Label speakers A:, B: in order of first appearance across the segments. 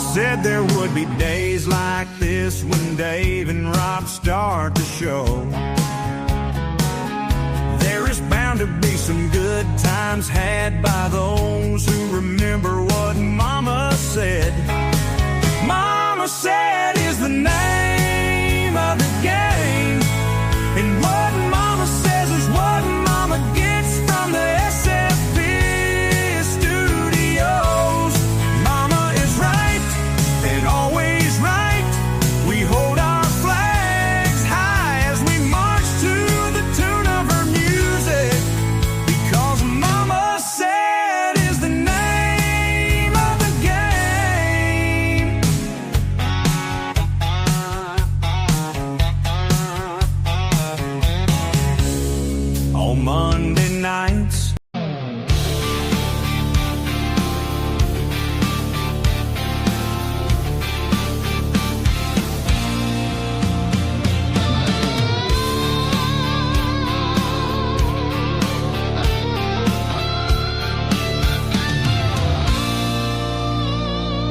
A: Mama said there would be days like this when Dave and Rob start to show. There is bound to be some good times had by those who remember what Mama said. Mama said is the name of the game, and what Mama says is what Mama gets from the SFP studios. Mama is right and always right. We hold our flags high as we march to the tune of her music, because Mama said is the name of the game. On Monday nights,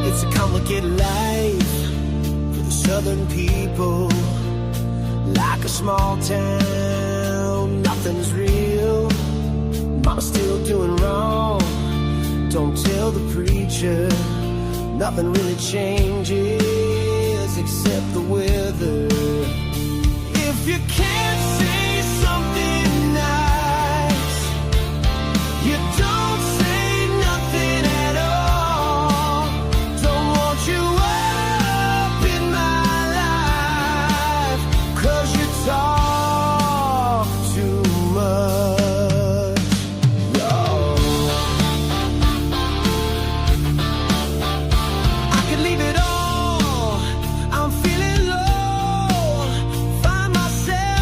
B: it's a complicated life for the southern people. Like a small town, nothing's real. Mama's still doing wrong. Don't tell the preacher. Nothing really changes except the weather. If you can't say something nice, you don't say nothing at all. Don't want you up in my life, 'cause you talk too much. I could leave it all. I'm feeling low. Find myself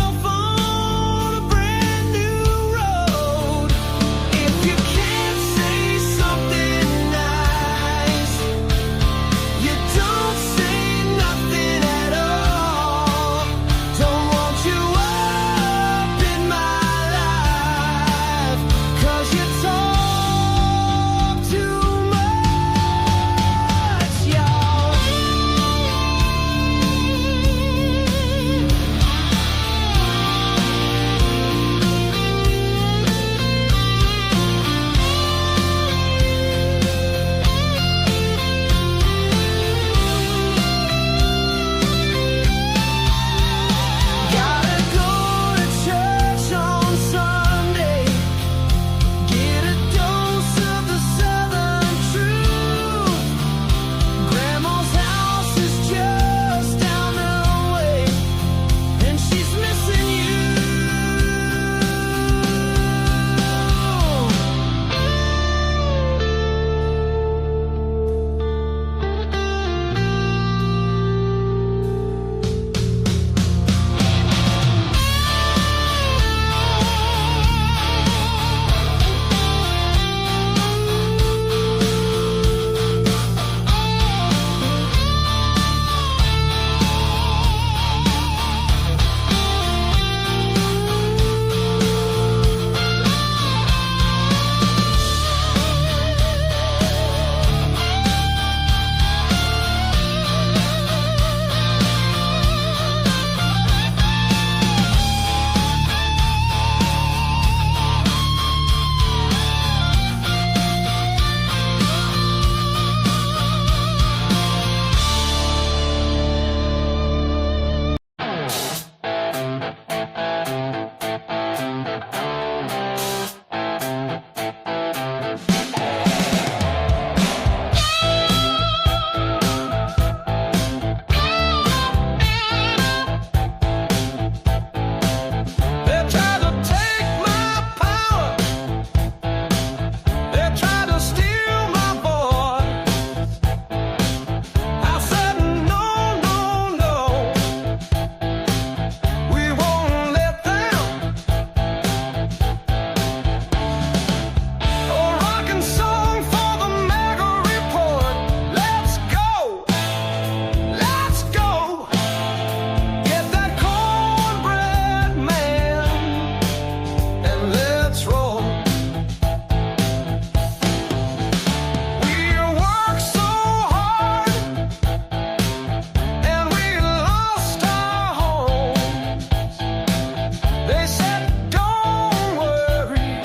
B: They said, don't worry,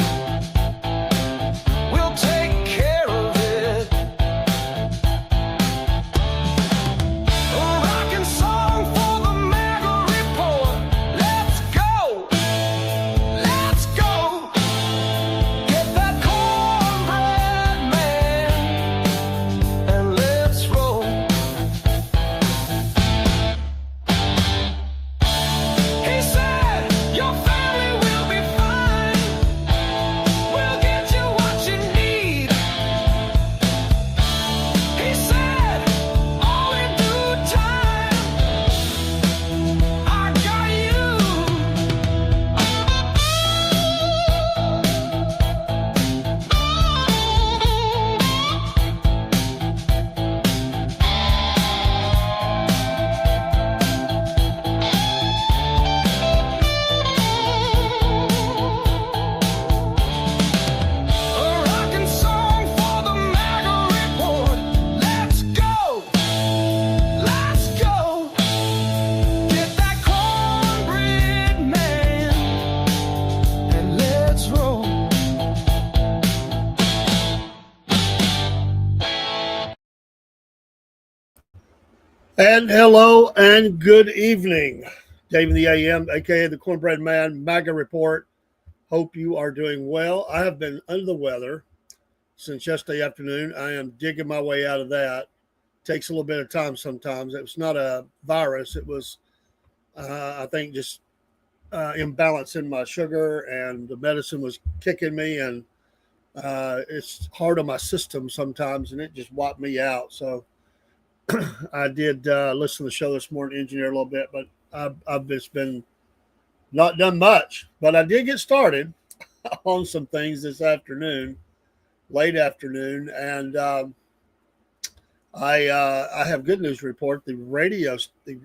B: we'll take care of it. A rockin' song for the MAGA Report. Let's go, let's go. Get that cornbread man and let's roll. He said, your family will be fine. We'll get you what you need. He said, all in due time, I got you. A rockin' song for the MAGA Report. Let's go, let's go. Get that cornbread man and let's roll.
C: And hello and good evening. Dave in the AM, aka the Cornbread Man, MAGA Report. Hope you are doing well. I have been under the weather since yesterday afternoon. I am digging my way out of that. Takes a little bit of time sometimes. It was not a virus. It was, I think, just imbalance in my sugar, and the medicine was kicking me, and it's hard on my system sometimes, and it just wiped me out. So I did listen to the show this morning, engineer a little bit, but I've just been not done much. But I did get started on some things this afternoon, late afternoon, and I have good news to report. The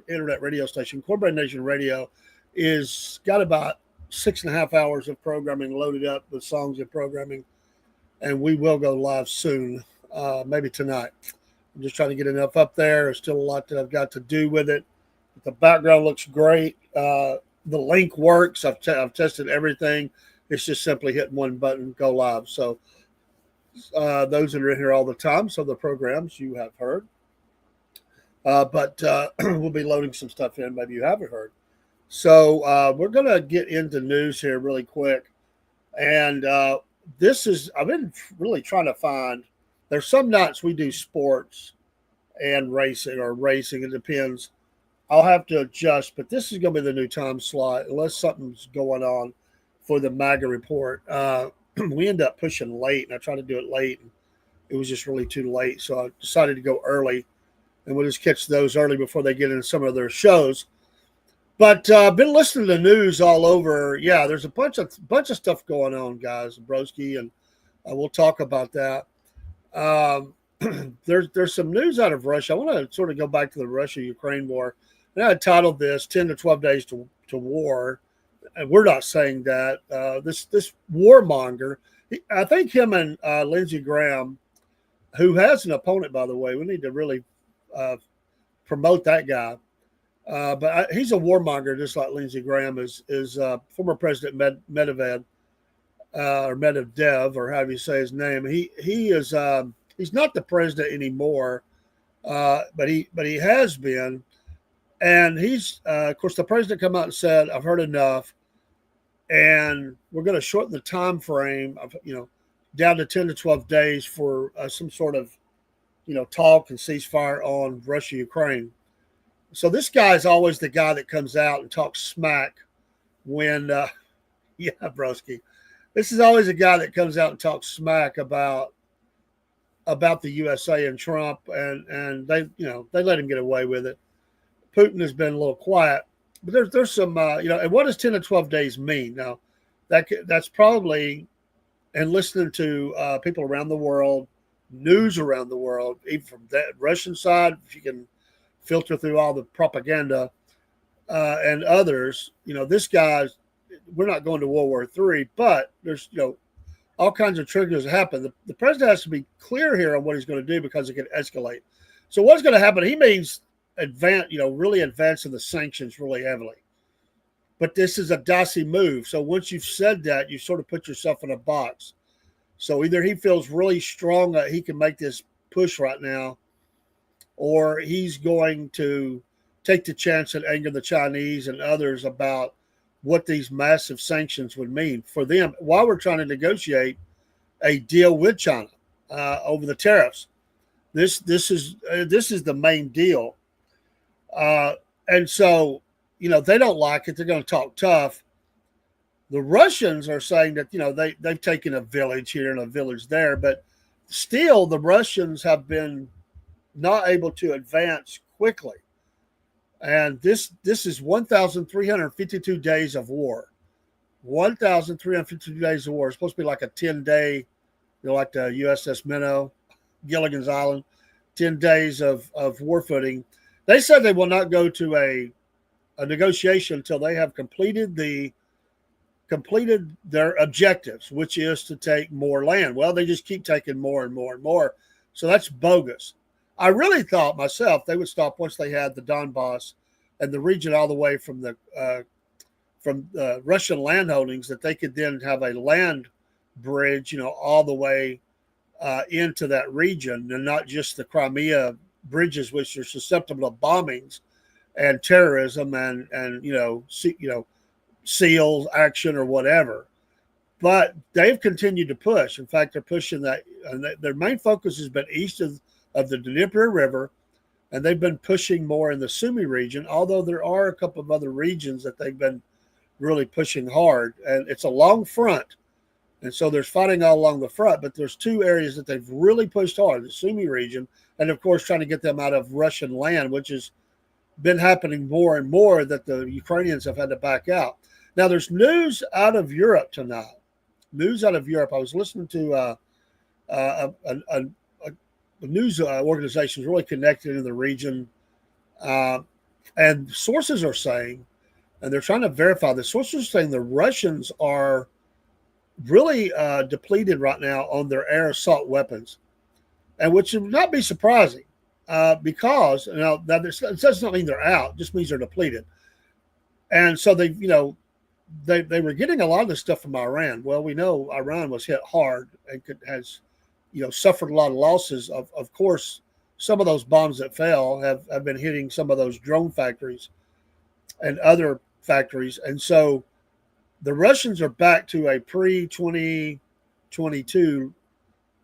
C: internet radio station, Cornbread Nation Radio, is got about 6.5 hours of programming loaded up with songs and programming, and we will go live soon, maybe tonight. I'm just trying to get enough up there. There's still a lot that I've got to do with it. The background looks great. The link works. I've tested everything. It's just simply hitting one button, go live. So those that are in here all the time, so the programs you have heard. But we'll be loading some stuff in maybe you haven't heard. So we're going to get into news here really quick. And I've been really trying to find, there's some nights we do sports and racing, it depends. I'll have to adjust, but this is going to be the new time slot unless something's going on for the MAGA Report. We end up pushing late, and I tried to do it late, and it was just really too late. So I decided to go early, and we'll just catch those early before they get into some of their shows. But I've been listening to the news all over. Yeah, there's a bunch of stuff going on, guys, Broski, and we'll talk about that. There's some news out of Russia. I want to sort of go back to the Russia-Ukraine war. And I titled this 10 to 12 days to war. And we're not saying that. This warmonger, I think him and Lindsey Graham, who has an opponent, by the way, we need to really promote that guy. But he's a warmonger, just like Lindsey Graham is former President Medvedev, or Medvedev, or however you say his name. He is he's not the president anymore, but he has been, and he's of course the president come out and said, "I've heard enough, and we're going to shorten the time frame of down to 10 to 12 days for some sort of talk and ceasefire on Russia-Ukraine." So this guy is always the guy that comes out and talks smack when, yeah, broski. This is always a guy that comes out and talks smack about the USA and Trump, and they let him get away with it. Putin has been a little quiet, but there's some and what does 10 to 12 days mean? Now, that's probably, and listening to people around the world, news around the world, even from that Russian side, if you can filter through all the propaganda and others, this guy's, we're not going to World War III, but there's all kinds of triggers that happen. The president has to be clear here on what he's going to do because it can escalate. So what's going to happen? He means really advancing the sanctions really heavily. but this is a dicey move. So once you've said that, you sort of put yourself in a box. So either he feels really strong that he can make this push right now, or he's going to take the chance and anger the Chinese and others about what these massive sanctions would mean for them while we're trying to negotiate a deal with China over the tariffs. This is the main deal, and so they don't like it. They're going to talk tough. The Russians are saying that they've taken a village here and a village there, but still the Russians have been not able to advance quickly. And this is 1,352 days of war. 1,352 days of war. It's supposed to be like a 10-day, like the USS Minnow, Gilligan's Island, 10 days of war footing. They said they will not go to a negotiation until they have completed their objectives, which is to take more land. Well, they just keep taking more and more and more. So that's bogus. I really thought myself they would stop once they had the Donbass and the region all the way from the Russian landholdings, that they could then have a land bridge, all the way into that region, and not just the Crimea bridges, which are susceptible to bombings and terrorism and SEAL action or whatever. But they've continued to push. In fact, they're pushing that, and their main focus has been east of the Dnieper River, and they've been pushing more in the Sumy region, although there are a couple of other regions that they've been really pushing hard. And it's a long front, and so there's fighting all along the front, but there's two areas that they've really pushed hard, the Sumy region, and of course trying to get them out of Russian land, which has been happening more and more, that the Ukrainians have had to back out. Now, there's news out of Europe tonight. News out of Europe. I was listening to a news organization really connected in the region, and sources are saying, and they're trying to verify this, sources are saying the Russians are really depleted right now on their air assault weapons, and which would not be surprising because it does not mean they're out; it just means they're depleted. And so they were getting a lot of this stuff from Iran. Well, we know Iran was hit hard and has suffered a lot of losses. Of course, some of those bombs that fell have been hitting some of those drone factories and other factories. And so the Russians are back to a pre-2022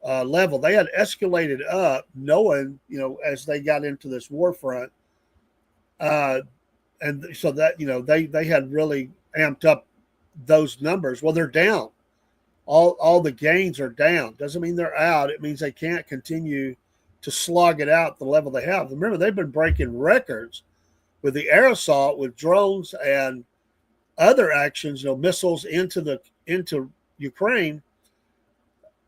C: level. They had escalated up, knowing, as they got into this war front. And so that, they had really amped up those numbers. Well, they're down. All the gains are down. Doesn't mean they're out. It means they can't continue to slog it out the level they have. Remember, they've been breaking records with the air assault, with drones and other actions, missiles into Ukraine,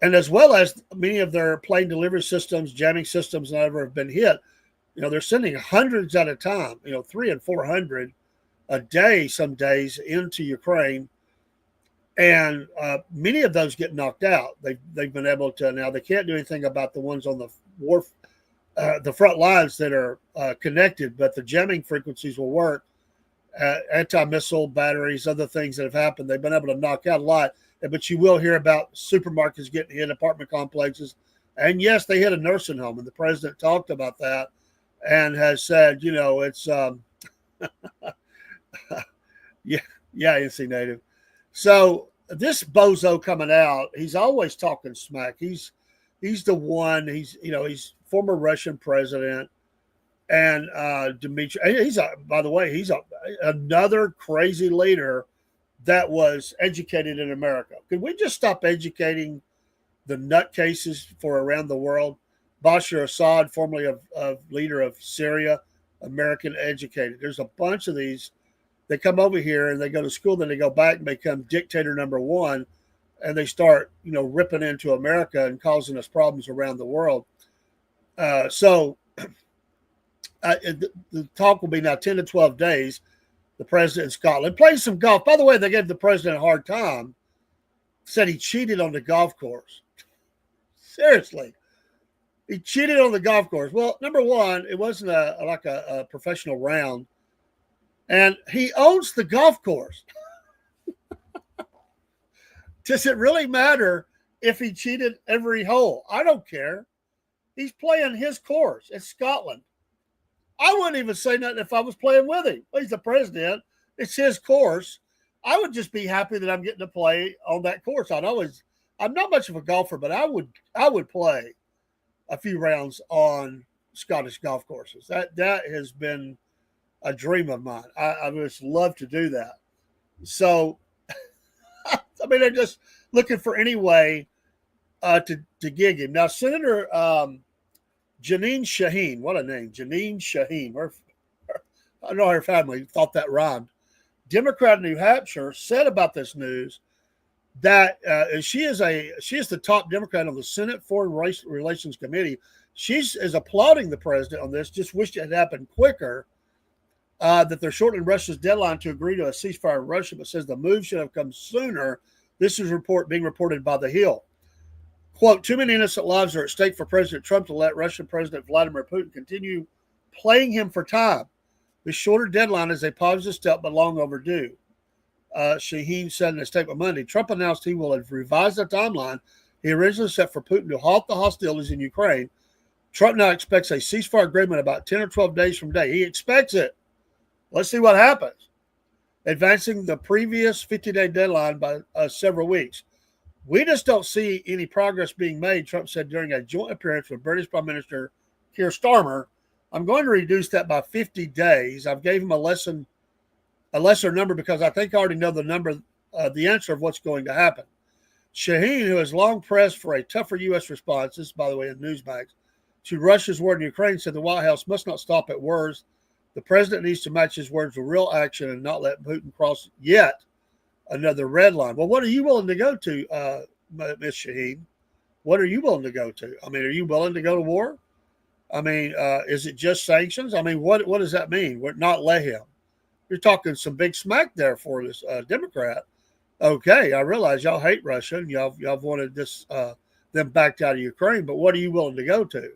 C: and as well as many of their plane delivery systems, jamming systems, and other have been hit. They're sending hundreds at a time, 300 and 400 a day, some days, into Ukraine. And many of those get knocked out. They've been able to, now they can't do anything about the ones on the front lines that are connected, but the jamming frequencies will work. Anti-missile batteries, other things that have happened, they've been able to knock out a lot. But you will hear about supermarkets getting hit, apartment complexes. And yes, they hit a nursing home, and the president talked about that and has said, it's yeah, NC native. So this bozo coming out, he's always talking smack. He's the one. He's former Russian president, and Dmitry. By the way, he's another crazy leader that was educated in America. Could we just stop educating the nutcases for around the world? Bashar Assad, formerly of leader of Syria, American educated. There's a bunch of these. They come over here and they go to school, then they go back and become dictator number one, and they start, ripping into America and causing us problems around the world. So the talk will be now 10 to 12 days. The president in Scotland playing some golf. By the way, they gave the president a hard time. Said he cheated on the golf course. Seriously. He cheated on the golf course. Well, number one, it wasn't a professional round. And he owns the golf course. Does it really matter if he cheated every hole? I don't care. He's playing his course. It's Scotland. I wouldn't even say nothing if I was playing with him. He's the president. It's his course. I would just be happy that I'm getting to play on that course. I'm not much of a golfer, but I would play a few rounds on Scottish golf courses. That has been a dream of mine. I just love to do that. So, I mean, they're just looking for any way to gig him. Now, Senator Janine Shaheen, what a name, Janine Shaheen. I know her family thought that rhymed. Democrat in New Hampshire said about this news that she is the top Democrat on the Senate Foreign Relations Committee. She is applauding the president on this. Just wished it had happened quicker. That they're shortening Russia's deadline to agree to a ceasefire in Russia, but says the move should have come sooner. This is being reported by The Hill. Quote, too many innocent lives are at stake for President Trump to let Russian President Vladimir Putin continue playing him for time. This shorter deadline is a positive step, but long overdue. Shaheen said in a statement Monday, Trump announced he will have revised the timeline he originally set for Putin to halt the hostilities in Ukraine. Trump now expects a ceasefire agreement about 10 or 12 days from today. He expects it. Let's see what happens. Advancing the previous 50-day deadline by several weeks. We just don't see any progress being made, Trump said during a joint appearance with British Prime Minister Keir Starmer. I'm going to reduce that by 50 days. I've gave him a lesser number because I think I already know the answer of what's going to happen. Shaheen, who has long pressed for a tougher U.S. response, this is, by the way, in Newsmax, to Russia's war in Ukraine, said the White House must not stop at words. The president needs to match his words with real action and not let Putin cross yet another red line. Well, what are you willing to go to, Ms. Shaheen? What are you willing to go to? I mean, are you willing to go to war? I mean, is it just sanctions? I mean, what does that mean? Not let him. You're talking some big smack there for this Democrat. Okay, I realize y'all hate Russia and y'all wanted them backed out of Ukraine, but what are you willing to go to?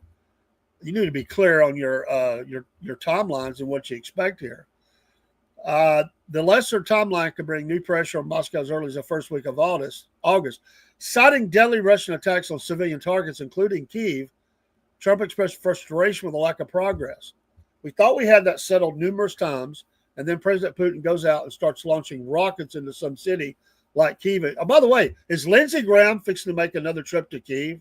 C: You need to be clear on your timelines and what you expect here. The lesser timeline could bring new pressure on Moscow as early as the first week of August. Citing deadly Russian attacks on civilian targets, including Kyiv, Trump expressed frustration with the lack of progress. We thought we had that settled numerous times, and then President Putin goes out and starts launching rockets into some city like Kyiv. Oh, by the way, is Lindsey Graham fixing to make another trip to Kyiv?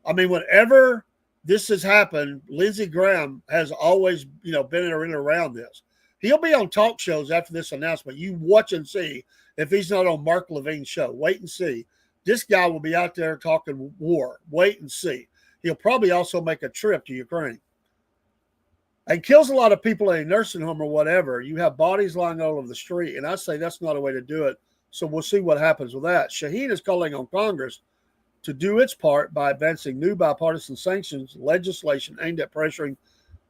C: I mean, whenever this has happened, Lindsey Graham has always, been in and around this. He'll be on talk shows after this announcement. You watch and see if he's not on Mark Levine's show. Wait and see. This guy will be out there talking war. Wait and see. He'll probably also make a trip to Ukraine. And kills a lot of people in a nursing home or whatever. You have bodies lying all over the street, and I say that's not a way to do it. So we'll see what happens with that. Shaheen is calling on Congress to do its part by advancing new bipartisan sanctions legislation aimed at pressuring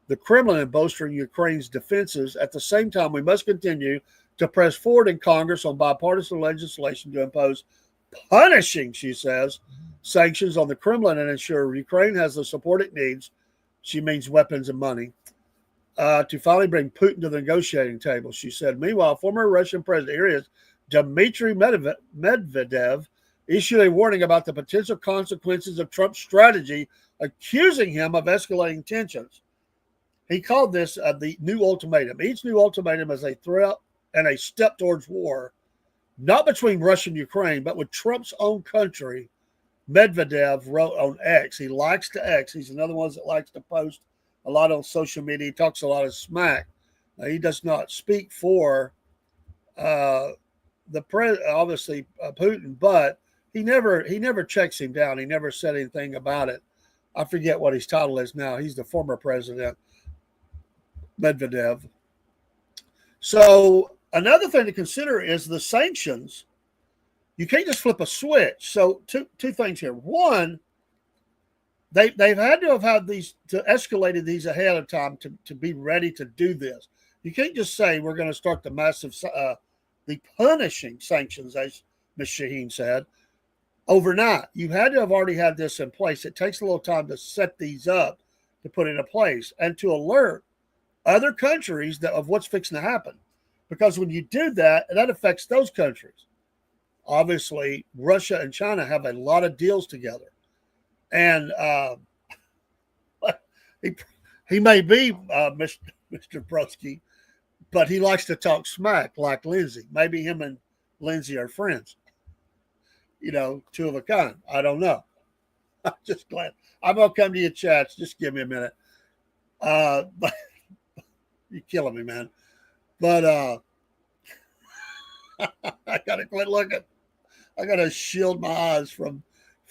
C: the Kremlin and bolstering Ukraine's defenses. At the same time, we must continue to press forward in Congress on bipartisan legislation to impose punishing, she says, sanctions on the Kremlin and ensure Ukraine has the support it needs, she means weapons and money, to finally bring Putin to the negotiating table, she said. Meanwhile, former Russian president, here is Dmitry Medvedev, issued a warning about the potential consequences of Trump's strategy, accusing him of escalating tensions. He called this the new ultimatum. Each new ultimatum is a threat and a step towards war, not between Russia and Ukraine, but with Trump's own country. Medvedev wrote on X. He likes to X. He's another one that likes to post a lot on social media. He talks a lot of smack. He does not speak for obviously Putin, but he never checks him down. He never said anything about it. I forget what his title is now. He's the former president, Medvedev. So another thing to consider is the sanctions. You can't just flip a switch. So two things here. One, they've had to have had these to escalated these ahead of time to be ready to do this. You can't just say we're going to start the massive the punishing sanctions, as Ms. Shaheen said, overnight. You had to have already had this in place. It takes a little time to set these up, to put into place, and to alert other countries of what's fixing to happen. because when you do that, that affects those countries. Obviously, Russia and China have a lot of deals together, and he he may be Mr. Brodsky, but he likes to talk smack like Lindsay. Maybe him and Lindsay are friends. Two of a kind. I don't know. I'm just glad. I'm gonna come to your chats. Just give me a minute. But you're killing me, man. But I gotta quit looking. I gotta shield my eyes from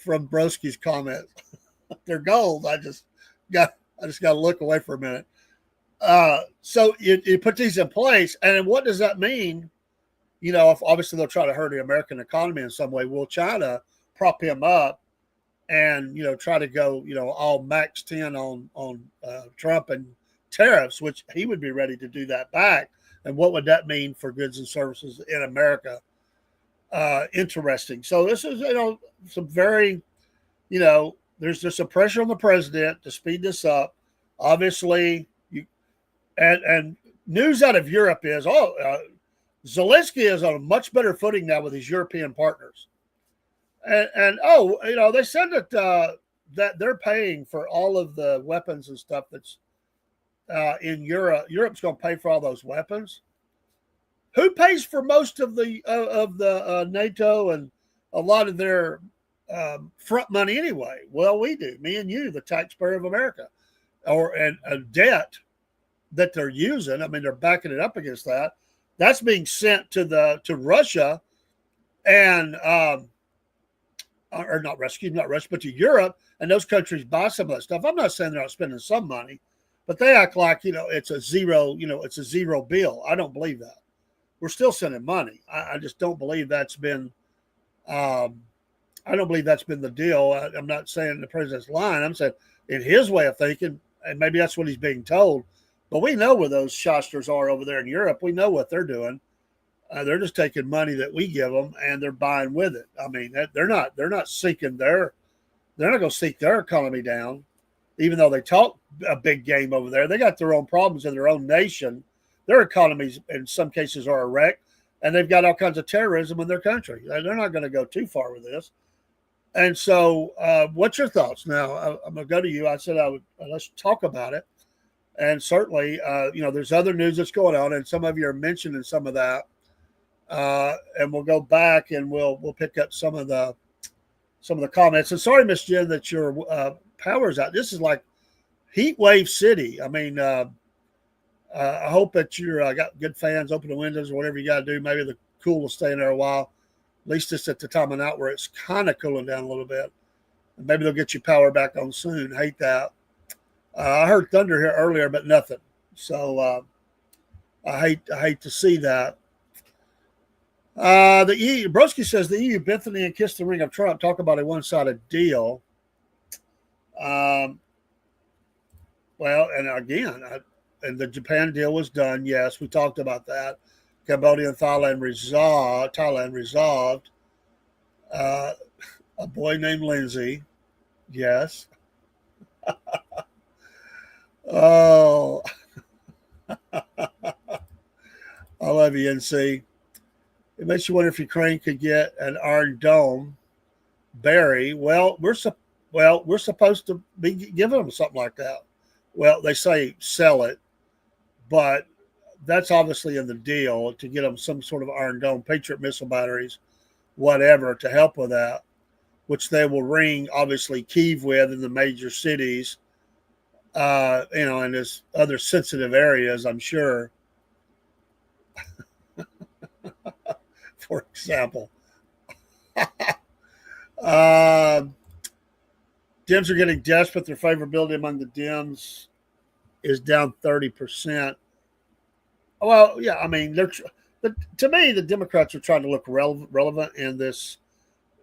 C: Broski's comments. They're gold. I just gotta look away for a minute. So you put these in place, and what does that mean? If obviously they'll try to hurt the American economy in some way, will China prop him up and try to go all max 10 on Trump and tariffs, which he would be ready to do that back? And what would that mean for goods and services in America? Interesting. So this is some very there's some pressure on the president to speed this up. Obviously, and news out of Europe is Zelensky is on a much better footing now with his European partners. And they said that they're paying for all of the weapons and stuff that's in Europe. Europe's going to pay for all those weapons. Who pays for most of the NATO and a lot of their front money anyway? Well, we do. Me and you, the taxpayer of America, and a debt that they're using. I mean, they're backing it up against that. That's being sent to Russia, and not Russia, but to Europe, and those countries buy some of that stuff. I'm not saying they're not spending some money, but they act like it's a zero. It's a zero bill. I don't believe that. We're still sending money. I just don't believe that's been. I don't believe that's been the deal. I'm not saying the president's lying. I'm saying in his way of thinking, and maybe that's what he's being told. But we know where those shysters are over there in Europe. We know what they're doing. They're just taking money that we give them and they're buying with it. I mean, they're not seeking they're not going to seek their economy down, even though they talk a big game over there. They got their own problems in their own nation. Their economies, in some cases, are a wreck, and they've got all kinds of terrorism in their country. They're not going to go too far with this. And so, what's your thoughts? Now, I'm going to go to you. I said let's talk about it. And certainly, there's other news that's going on, and some of you are mentioning some of that. And we'll go back and we'll pick up some of the comments. And sorry, Miss Jen, that your power's out. This is like heat wave city. I mean, I hope that you're got good fans, open the windows or whatever you got to do. Maybe the cool will stay in there a while. At least it's at the time of night where it's kind of cooling down a little bit. And maybe they'll get your power back on soon. Hate that. I heard thunder here earlier, but nothing. So I hate to see that. The EU, Broski says the EU bent the knee and kissed the ring of Trump. Talk about a one-sided deal. Well, and again, and the Japan deal was done. Yes, we talked about that. Cambodia and Thailand resolved. A boy named Lindsay. Yes. Oh, I love you, NC. It makes you wonder if Ukraine could get an Iron Dome. Barry, well, we're supposed to be giving them something like that. Well, they say sell it, but that's obviously in the deal to get them some sort of Iron Dome, Patriot missile batteries, whatever, to help with that, which they will ring, obviously, Kyiv with in the major cities, and there's other sensitive areas, I'm sure. For example. Dems are getting desperate. Their favorability among the Dems is down 30%. Well, yeah, I mean, to me, the Democrats are trying to look relevant in this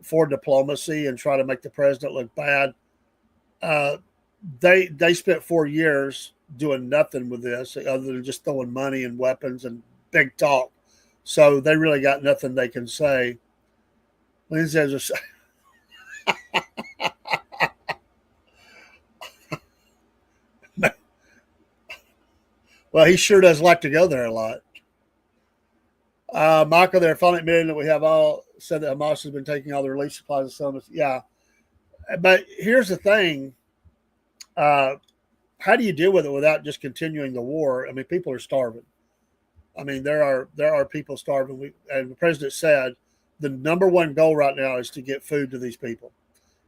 C: for diplomacy and try to make the president look bad. They spent 4 years doing nothing with this other than just throwing money and weapons and big talk. So they really got nothing they can say. Lindsay has well, he sure does like to go there a lot. Michael, they're finally admitting that we have all said that Hamas has been taking all the relief supplies and so much. Yeah. But here's the thing. How do you deal with it without just continuing the war? I mean, people are starving. I mean, there are people starving. And the president said the number one goal right now is to get food to these people.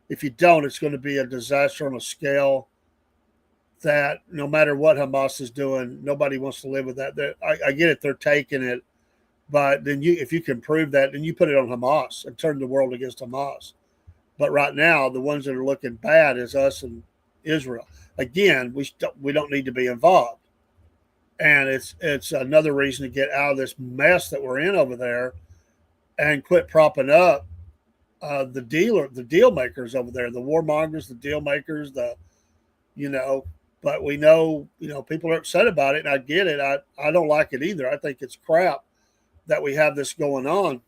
C: If you don't, it's going to be a disaster on a scale that no matter what Hamas is doing, nobody wants to live with that. I get it; they're taking it, but then if you can prove that, then you put it on Hamas and turn the world against Hamas. But right now, the ones that are looking bad is us and Israel. Again, we don't need to be involved, and it's another reason to get out of this mess that we're in over there, and quit propping up the deal makers over there, the warmongers, the deal makers, But we know, people are upset about it, and I get it. I don't like it either. I think it's crap that we have this going on.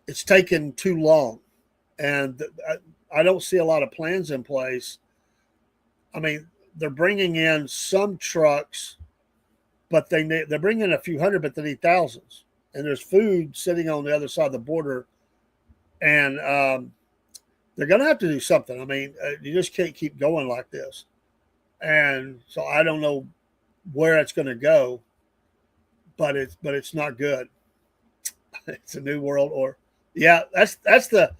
C: It's taken too long, and I don't see a lot of plans in place. I mean, they're bringing in some trucks, but they're bringing in a few hundred, but they need thousands. And there's food sitting on the other side of the border, and they're going to have to do something. I mean, you just can't keep going like this. And so I don't know where it's going to go, but it's not good. It's a new world order. Yeah, that's the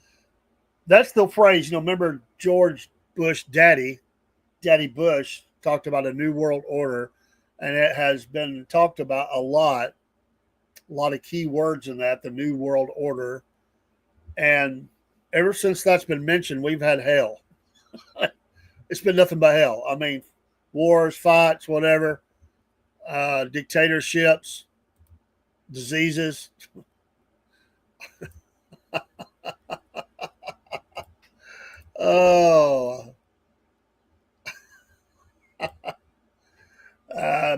C: phrase. Remember George Bush, Daddy Bush talked about a new world order, and it has been talked about a lot of key words in that, the new world order. And ever since that's been mentioned, we've had hell. It's been nothing but hell. I mean, wars, fights, whatever, dictatorships, diseases. Oh.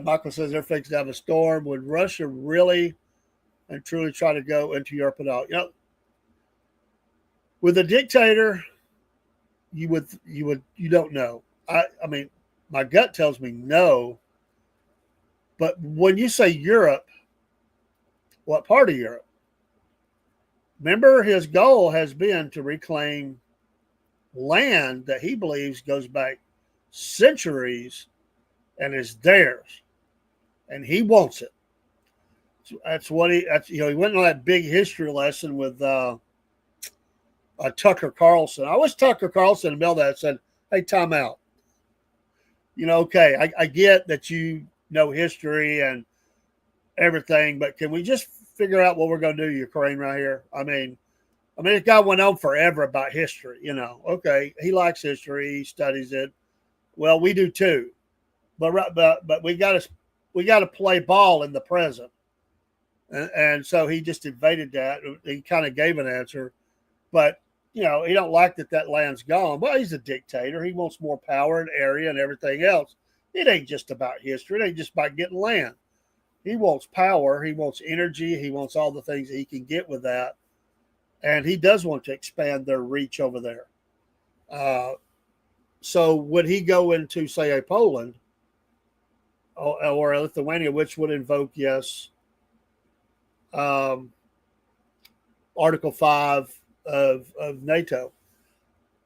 C: Michael says they're fixing to have a storm. Would Russia really and truly try to go into Europe at all? With a dictator, you don't know. I mean, my gut tells me no. But when you say Europe, what part of Europe? Remember, his goal has been to reclaim land that he believes goes back centuries and is theirs, and he wants it. So that's what he went on that big history lesson with Tucker Carlson. I wish Tucker Carlson in the middle of that said, "Hey, time out. Okay, I get that you know history and everything, but can we just figure out what we're going to do, Ukraine, right here?" I mean, this guy went on forever about history. Okay, he likes history, he studies it. Well, we do too, but we got to play ball in the present, and so he just evaded that. He kind of gave an answer, but he don't like that land's gone. Well, he's a dictator. He wants more power and area and everything else. It ain't just about history. It ain't just about getting land. He wants power. He wants energy. He wants all the things that he can get with that. And he does want to expand their reach over there. So would he go into, say, a Poland or a Lithuania, which would invoke, yes, Article 5 of NATO?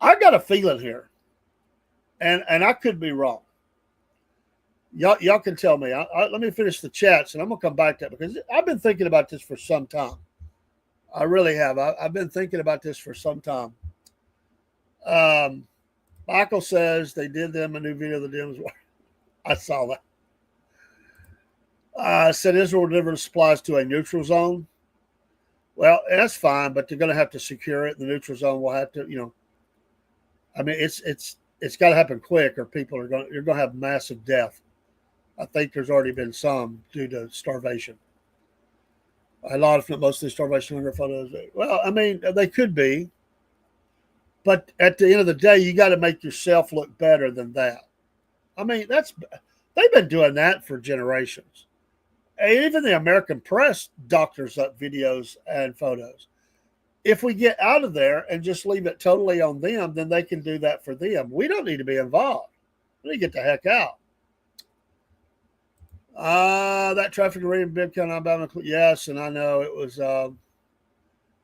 C: I got a feeling here, and I could be wrong. Y'all can tell me. Let me finish the chats, and I'm going to come back to that because I've been thinking about this for some time. I really have. I've been thinking about this for some time. Michael says they did them a new video of the Dems. I saw that. Said Israel delivered supplies to a neutral zone. Well, that's fine, but they're going to have to secure it. The neutral zone will have to, I mean, it's got to happen quick, or you're going to have massive death. I think there's already been some due to starvation. A lot, if not most of the starvation hunger photos. Well, I mean, they could be, but at the end of the day, you got to make yourself look better than that. I mean, they've been doing that for generations. And even the American press doctors up videos and photos. If we get out of there and just leave it totally on them, then they can do that for them. We don't need to be involved. We need to get the heck out. That traffic arena in Bibb County, Alabama. Yes, and I know it was.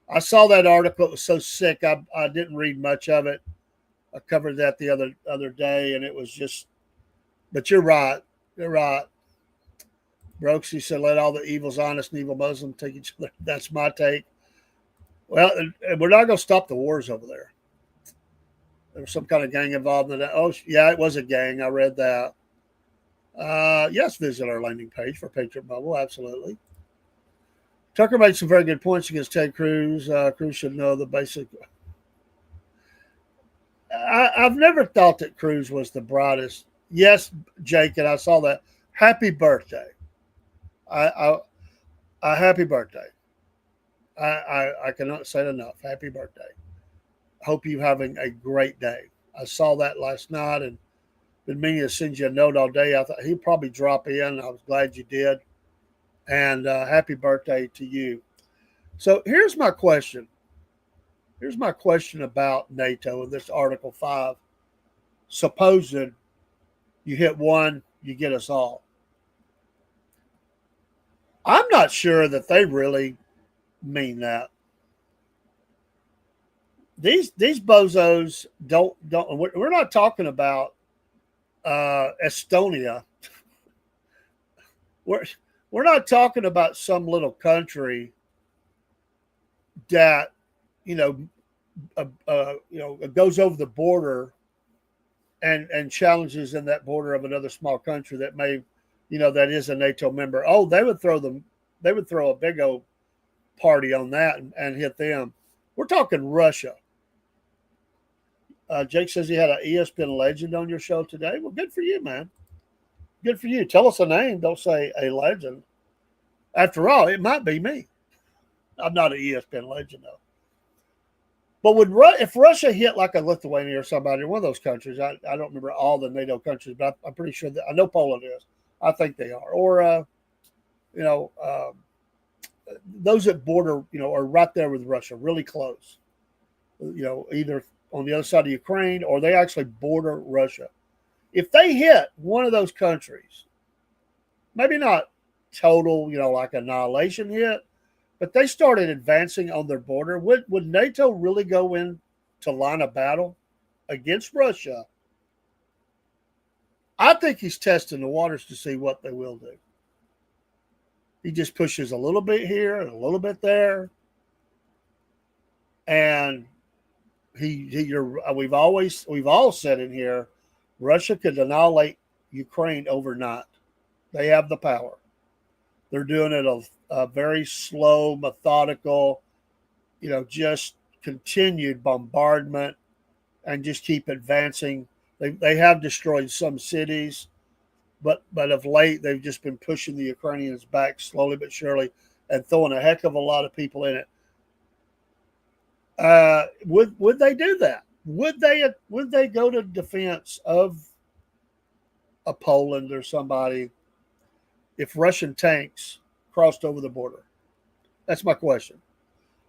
C: I saw that article. It was so sick. I didn't read much of it. I covered that the other day, and it was just. But you're right. You're right. Brooksy said, "Let all the evil Zionists and evil Muslims take each other." That's my take. Well, and we're not going to stop the wars over there. There was some kind of gang involved in that. Oh, yeah, it was a gang. I read that. Yes, visit our landing page for Patriot Bubble. Absolutely. Tucker made some very good points against Ted Cruz. Cruz should know the basic. I've never thought that Cruz was the brightest. Yes, Jake, and I saw that. Happy birthday. I happy birthday. I cannot say it enough. Happy birthday. Hope you having a great day. I saw that last night and been meaning to send you a note all day. I thought he'd probably drop in. I was glad you did. And happy birthday to you. So here's my question. Here's my question about NATO and this Article 5. Supposed you hit one, you get us all. I'm not sure that they really mean that. These bozos don't. We're not talking about Estonia. We're not talking about some little country that goes over the border and challenges in that border of another small country that may, that is a NATO member. Oh, they would throw a big old party on that and hit them. We're talking Russia. Jake says he had an ESPN legend on your show today. Well, good for you, man. Good for you. Tell us a name. Don't say a legend. After all, it might be me. I'm not an ESPN legend, though. But if Russia hit like a Lithuania or somebody, one of those countries, I don't remember all the NATO countries, but I'm pretty sure that I know Poland is. I think they are. Or, those that border, are right there with Russia, really close. Either on the other side of Ukraine or they actually border Russia. If they hit one of those countries, maybe not total, like annihilation hit, but they started advancing on their border, would NATO really go in to line of battle against Russia? I think he's testing the waters to see what they will do. He just pushes a little bit here and a little bit there. And we've all said in here, Russia could annihilate Ukraine overnight. They have the power. They're doing it a very slow, methodical, just continued bombardment and just keep advancing. They have destroyed some cities, but of late they've just been pushing the Ukrainians back slowly but surely and throwing a heck of a lot of people in it. Would they do that? Would they go to defense of a Poland or somebody if Russian tanks crossed over the border? That's my question.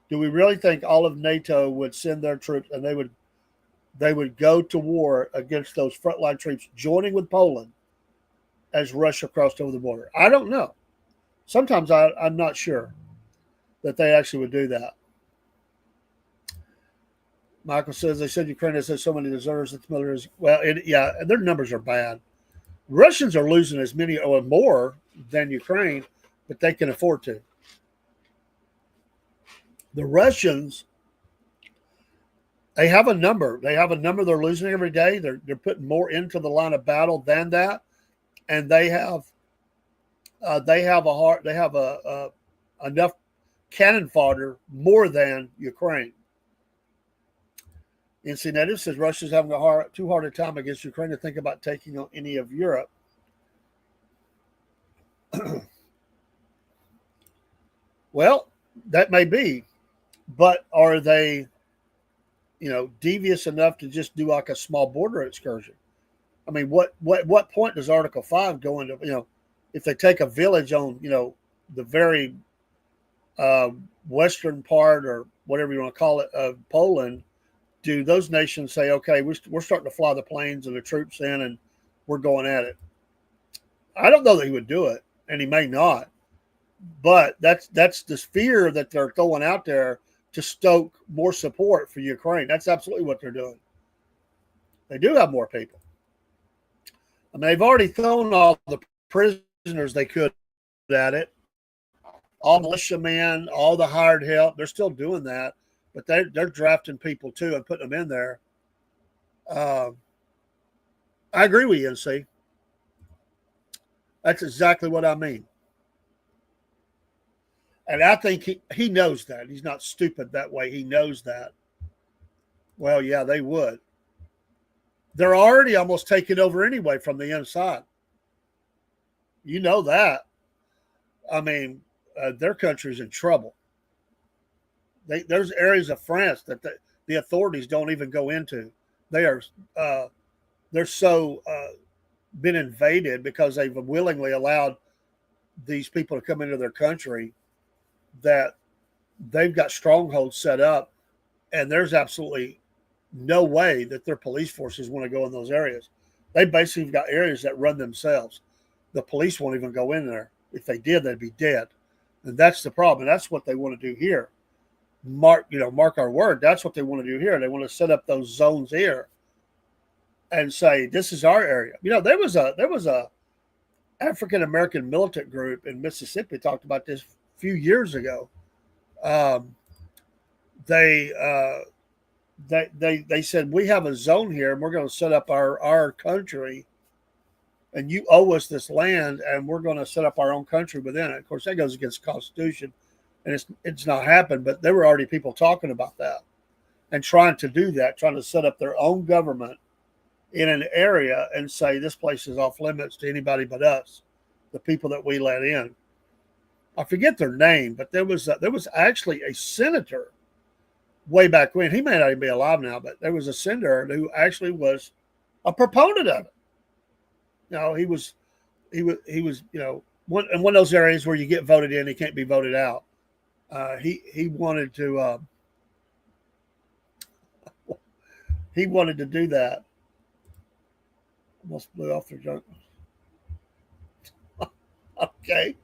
C: Do we really think all of NATO would send their troops and they would go to war against those frontline troops, joining with Poland as Russia crossed over the border? I don't know. Sometimes I'm not sure that they actually would do that. Michael says they said Ukraine has so many deserters that the military is, their numbers are bad. Russians are losing as many or more than Ukraine, but they can afford to. The Russians, they have a number. They have a number they're losing every day. They're putting more into the line of battle than that, and they have enough cannon fodder more than Ukraine. NC Native says Russia's having too hard a time against Ukraine to think about taking on any of Europe. Well, that may be, but are they, devious enough to just do like a small border excursion? I mean, what point does Article 5 go into, if they take a village on, the very western part or whatever you want to call it of Poland, do those nations say, okay, we're starting to fly the planes and the troops in and we're going at it? I don't know that he would do it. and he may not. But that's the fear that they're throwing out there to stoke more support for Ukraine. That's absolutely what they're doing. They do have more people. I mean, they've already thrown all the prisoners they could at it, all militiamen, all the hired help. They're still doing that, but they're drafting people too and putting them in there. I agree with you, NC. That's exactly what I mean. And I think he knows that. He's not stupid that way. He knows that. Well, yeah, they would. They're already almost taking over anyway from the inside. You know that. I mean, their country's in trouble. There's areas of France that the authorities don't even go into. They're so been invaded because they've willingly allowed these people to come into their country that they've got strongholds set up, and there's absolutely no way that their police forces want to go in those areas. They basically got areas that run themselves. The police won't even go in there. If they did, they'd be dead. And that's the problem. And that's what they want to do here. Mark our word. That's what they want to do here. They want to set up those zones here and say, this is our area. There was a African American militant group in Mississippi talked about this a few years ago. They said, we have a zone here and we're going to set up our country, and you owe us this land, and we're going to set up our own country within it. Of course, that goes against the Constitution, and it's not happened, but there were already people talking about that and trying to do that, trying to set up their own government in an area and say this place is off limits to anybody but us, the people that we let in. I forget their name, but there was actually a senator way back when. He may not even be alive now, but there was a senator who actually was a proponent of it. He was in one of those areas where you get voted in, he can't be voted out. He wanted to do that. Almost blew off their junk. Okay.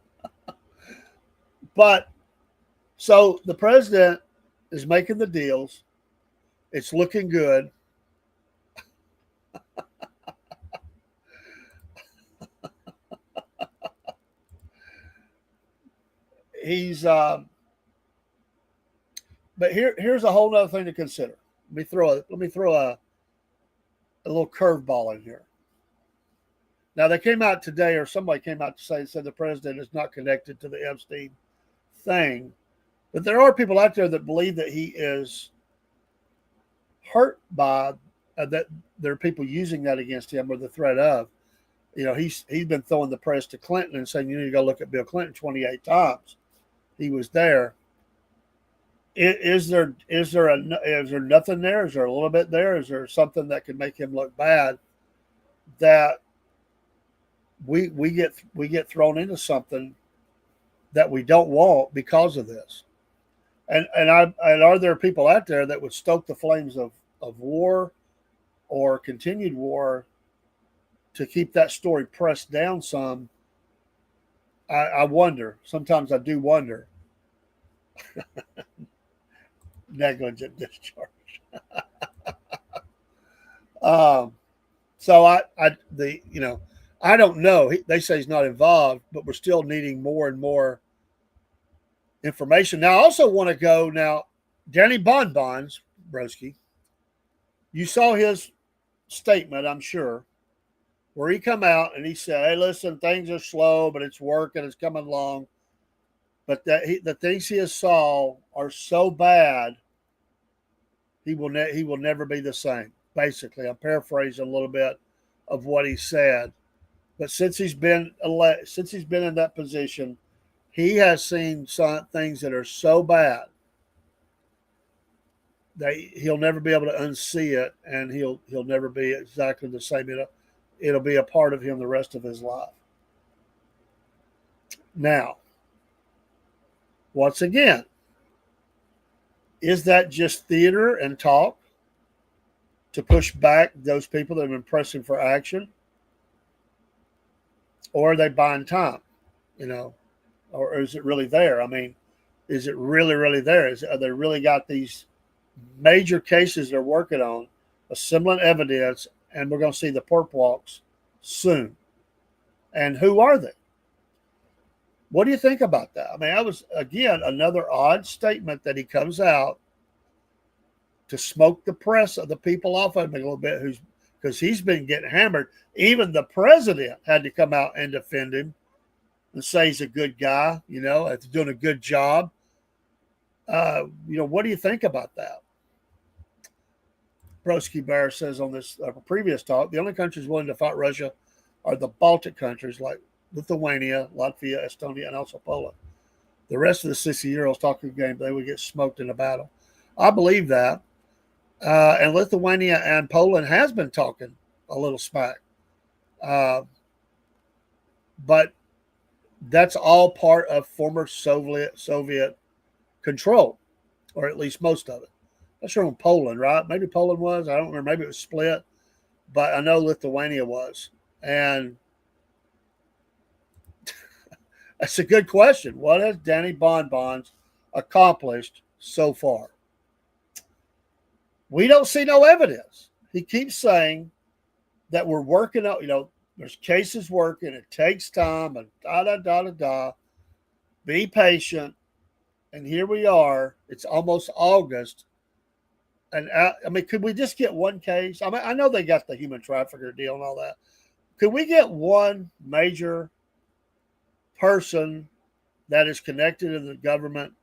C: But so the president is making the deals. It's looking good. He's but here's a whole other thing to consider. Let me throw a little curveball in here. Now, they came out today, or somebody came out to said the president is not connected to the Epstein thing. But there are people out there that believe that he is hurt by that. There are people using that against him, or the threat of. He's been throwing the press to Clinton and saying you need to go look at Bill Clinton 28 times. He was there. Is there nothing there? Is there a little bit there? Is there something that could make him look bad? That we get thrown into something that we don't want because of this. And are there people out there that would stoke the flames of war or continued war to keep that story pressed down some? I wonder. Sometimes I do wonder. Negligent discharge. So I don't know. They say he's not involved, but we're still needing more and more information. Now, I also want to go now. Danny Bonbons, Broski, you saw his statement, I'm sure, where he come out and he said, "Hey, listen, things are slow, but it's working. It's coming along. But the things he has saw are so bad, he will never be the same." Basically, I'm paraphrasing a little bit of what he said. But since he's been in that position, he has seen some things that are so bad that he'll never be able to unsee it, and he'll never be exactly the same. It'll be a part of him the rest of his life. Now, once again, is that just theater and talk to push back those people that have been pressing for action? Or are they buying time? you know, or is it really there? I mean, is it really, really there? Are they really got these major cases they're working on, assembling evidence, and we're going to see the perp walks soon? And who are they? What do you think about that? I mean, that was, again, another odd statement that he comes out to smoke the press of the people off of him a little bit, because he's been getting hammered. Even the president had to come out and defend him and say he's a good guy, he's doing a good job. What do you think about that? Broski Bear says on this previous talk, the only countries willing to fight Russia are the Baltic countries like Lithuania, Latvia, Estonia, and also Poland. The rest of the 60-year-olds talking game, they would get smoked in a battle. I believe that. And Lithuania and Poland has been talking a little smack. But that's all part of former Soviet control, or at least most of it. I'm sure on Poland, right? Maybe Poland was. I don't remember. Maybe it was split. But I know Lithuania was. And that's a good question. What has Danny Bonbons accomplished so far? We don't see no evidence. He keeps saying that we're working out, there's cases working, it takes time, and da-da-da-da-da. Be patient. And here we are. It's almost August. And could we just get one case? I mean, I know they got the human trafficker deal and all that. Could we get one major person that is connected to the government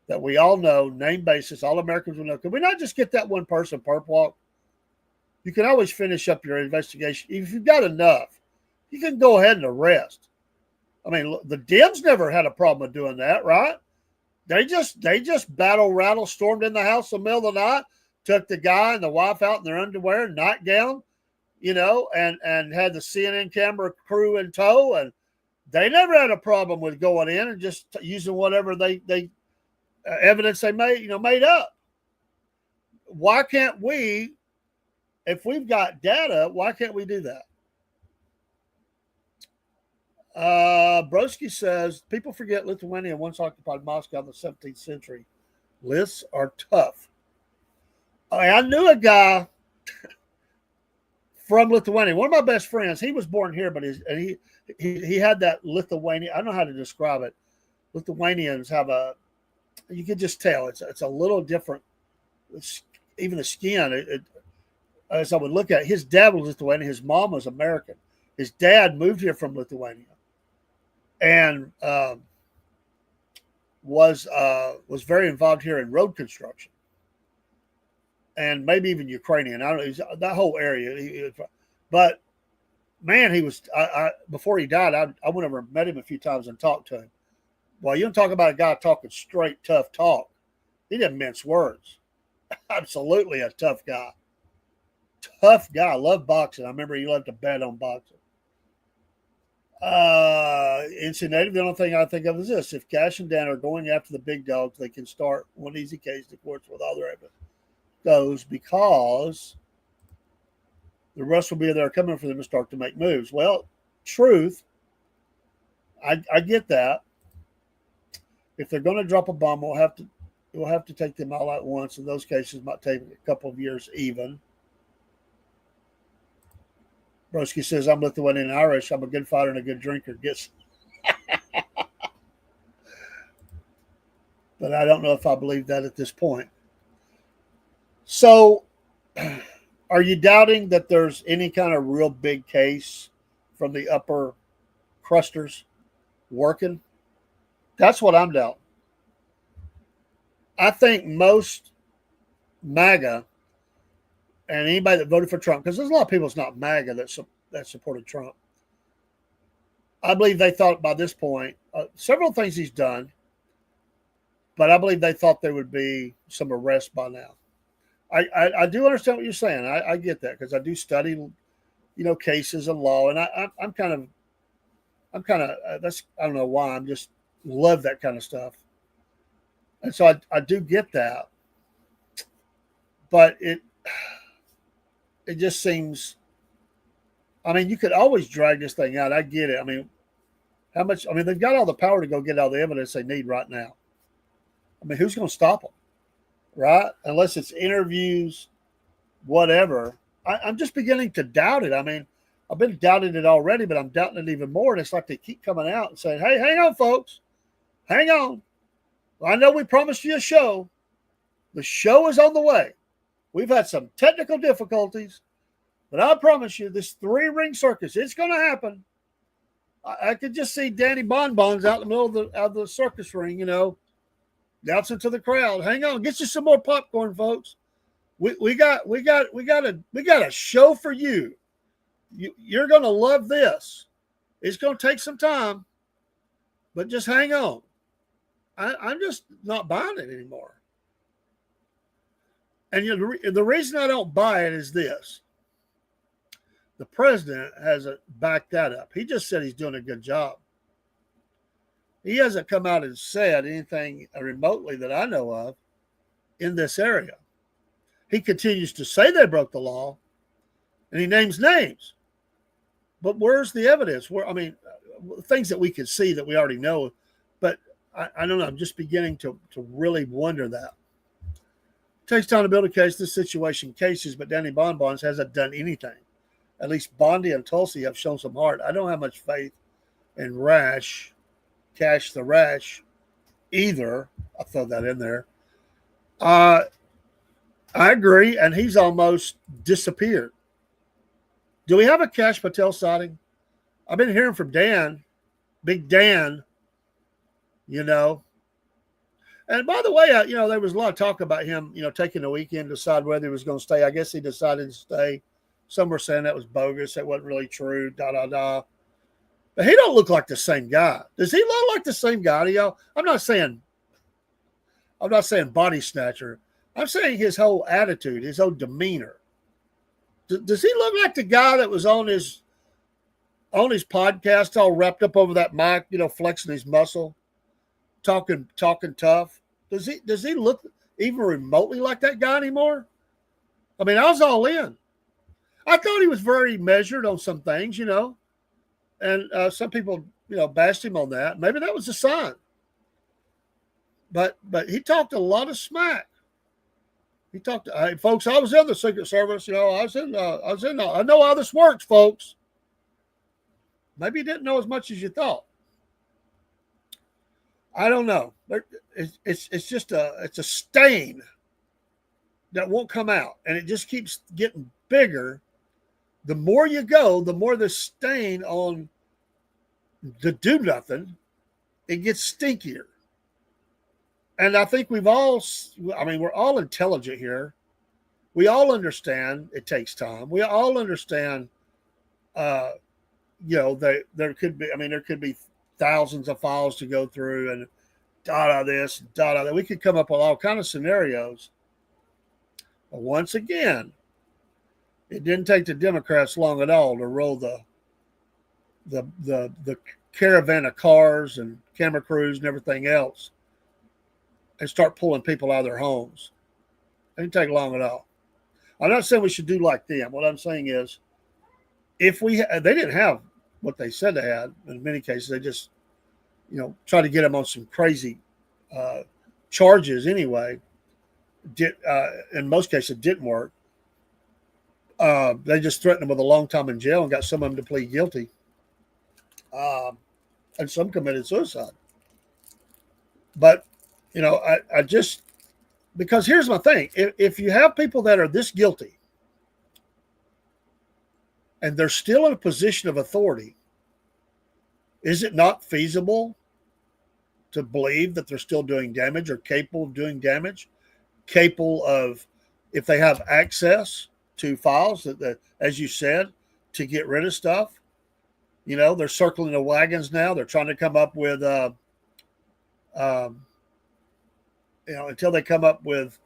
C: that we all know, name basis, all Americans will know? Could we not just get that one person, perp walk? You can always finish up your investigation. If you've got enough, you can go ahead and arrest. I mean, the Dems never had a problem with doing that, right? They just battle rattle stormed in the house in the middle of the night, took the guy and the wife out in their underwear, nightgown, and had the CNN camera crew in tow, and they never had a problem with going in and just using whatever they evidence they made up. Why can't we, if we've got data, why can't we do that? Broski says, people forget Lithuania once occupied Moscow in the 17th century. Lists are tough. I knew a guy from Lithuania. One of my best friends, he was born here, but he had that Lithuania. I don't know how to describe it. Lithuanians have you could just tell it's a little different. Even the skin, as I would look at it, his dad was Lithuanian. His mom was American. His dad moved here from Lithuania and was very involved here in road construction and maybe even Ukrainian. I don't know, that whole area. But man, he was. Before he died, I went over and met him a few times and talked to him. Well, you don't talk about a guy talking straight, tough talk. He didn't mince words. Absolutely a tough guy. Tough guy. Loved boxing. I remember he loved to bet on boxing. NC Native, the only thing I think of is this. If Cash and Dan are going after the big dogs, they can start one easy case to courts with all their evidence goes, because the rest will be there coming for them to start to make moves. Well, truth, I get that. If they're going to drop a bomb, we'll have to take them all at once. In those cases, might take a couple of years even. Broski says, I'm Lithuanian and Irish. I'm a good fighter and a good drinker. But I don't know if I believe that at this point. So, are you doubting that there's any kind of real big case from the upper crusters working? That's what I'm doubting. I think most MAGA and anybody that voted for Trump, because there's a lot of people that's not MAGA that supported Trump. I believe they thought by this point, several things he's done, but I believe they thought there would be some arrests by now. I do understand what you're saying. I get that because I do study, cases and law, and I'm kind of that's, I don't know why, I'm just love that kind of stuff, and so I do get that, but it just seems. I mean, you could always drag this thing out. I get it. I mean, How much? I mean, they've got all the power to go get all the evidence they need right now. I mean, who's going to stop them, right? Unless it's interviews, whatever. I'm just beginning to doubt it. I mean, I've been doubting it already, but I'm doubting it even more. And it's like they keep coming out and saying, hey, hang on, folks. Hang on. I know we promised you a show. The show is on the way. We've had some technical difficulties, but I promise you, this 3-ring circus, it's going to happen. I could just see Danny Bonbons out in the middle of the circus ring, you know, announcing to the crowd, hang on, get you some more popcorn, folks. We got a show for you. You're going to love this. It's going to take some time, but just hang on. I'm just not buying it anymore. And the reason I don't buy it is this. The president hasn't backed that up. He just said he's doing a good job. He hasn't come out and said anything remotely that I know of in this area. He continues to say they broke the law, and he names names. But where's the evidence? I mean, things that we can see that we already know. But I don't know. I'm just beginning to really wonder that. It takes time to build a case. This situation cases, but Danny Bonbons hasn't done anything. At least Bondi and Tulsi have shown some heart. I don't have much faith in Cash the Rash either. I'll throw that in there. I agree, and he's almost disappeared. Do we have a Cash Patel sighting? I've been hearing from Dan, Big Dan, you know. And by the way, you know, there was a lot of talk about him, you know, taking the weekend to decide whether he was going to stay. I guess he decided to stay. Some were saying that was bogus. That wasn't really true, But he don't look like the same guy. Does he look like the same guy to y'all? I'm not saying body snatcher. I'm saying his whole attitude, his whole demeanor. Does he look like the guy that was on his podcast all wrapped up over that mic, you know, flexing his muscle, talking tough? Does he look even remotely like that guy anymore? I mean, I was all in. I thought he was very measured on some things, you know, and some people, you know, bashed him on that. Maybe that was a sign. But he talked a lot of smack. He talked, hey, folks, I was in the Secret Service, you know, I know how this works, folks. Maybe you didn't know as much as you thought. I don't know. It's just it's a stain that won't come out, and it just keeps getting bigger. The more you go, the more the stain on the do nothing, it gets stinkier. And I think we're all intelligent here. We all understand it takes time. We all understand, you know, there could be thousands of files to go through and this, that. We could come up with all kinds of scenarios. But once again, it didn't take the Democrats long at all to roll the caravan of cars and camera crews and everything else and start pulling people out of their homes. It didn't take long at all. I'm not saying we should do like them. What I'm saying is, they didn't have what they said they had. In many cases, they just, you know, try to get them on some crazy charges anyway. In most cases, it didn't work. They just threatened them with a long time in jail and got some of them to plead guilty. And some committed suicide. But, you know, I just, because here's my thing. If you have people that are this guilty and they're still in a position of authority, is it not feasible to believe that they're still doing damage or capable of doing damage? Capable of, if they have access to files that, as you said, to get rid of stuff. You know, they're circling the wagons now. They're trying to come up with, you know, until they come up with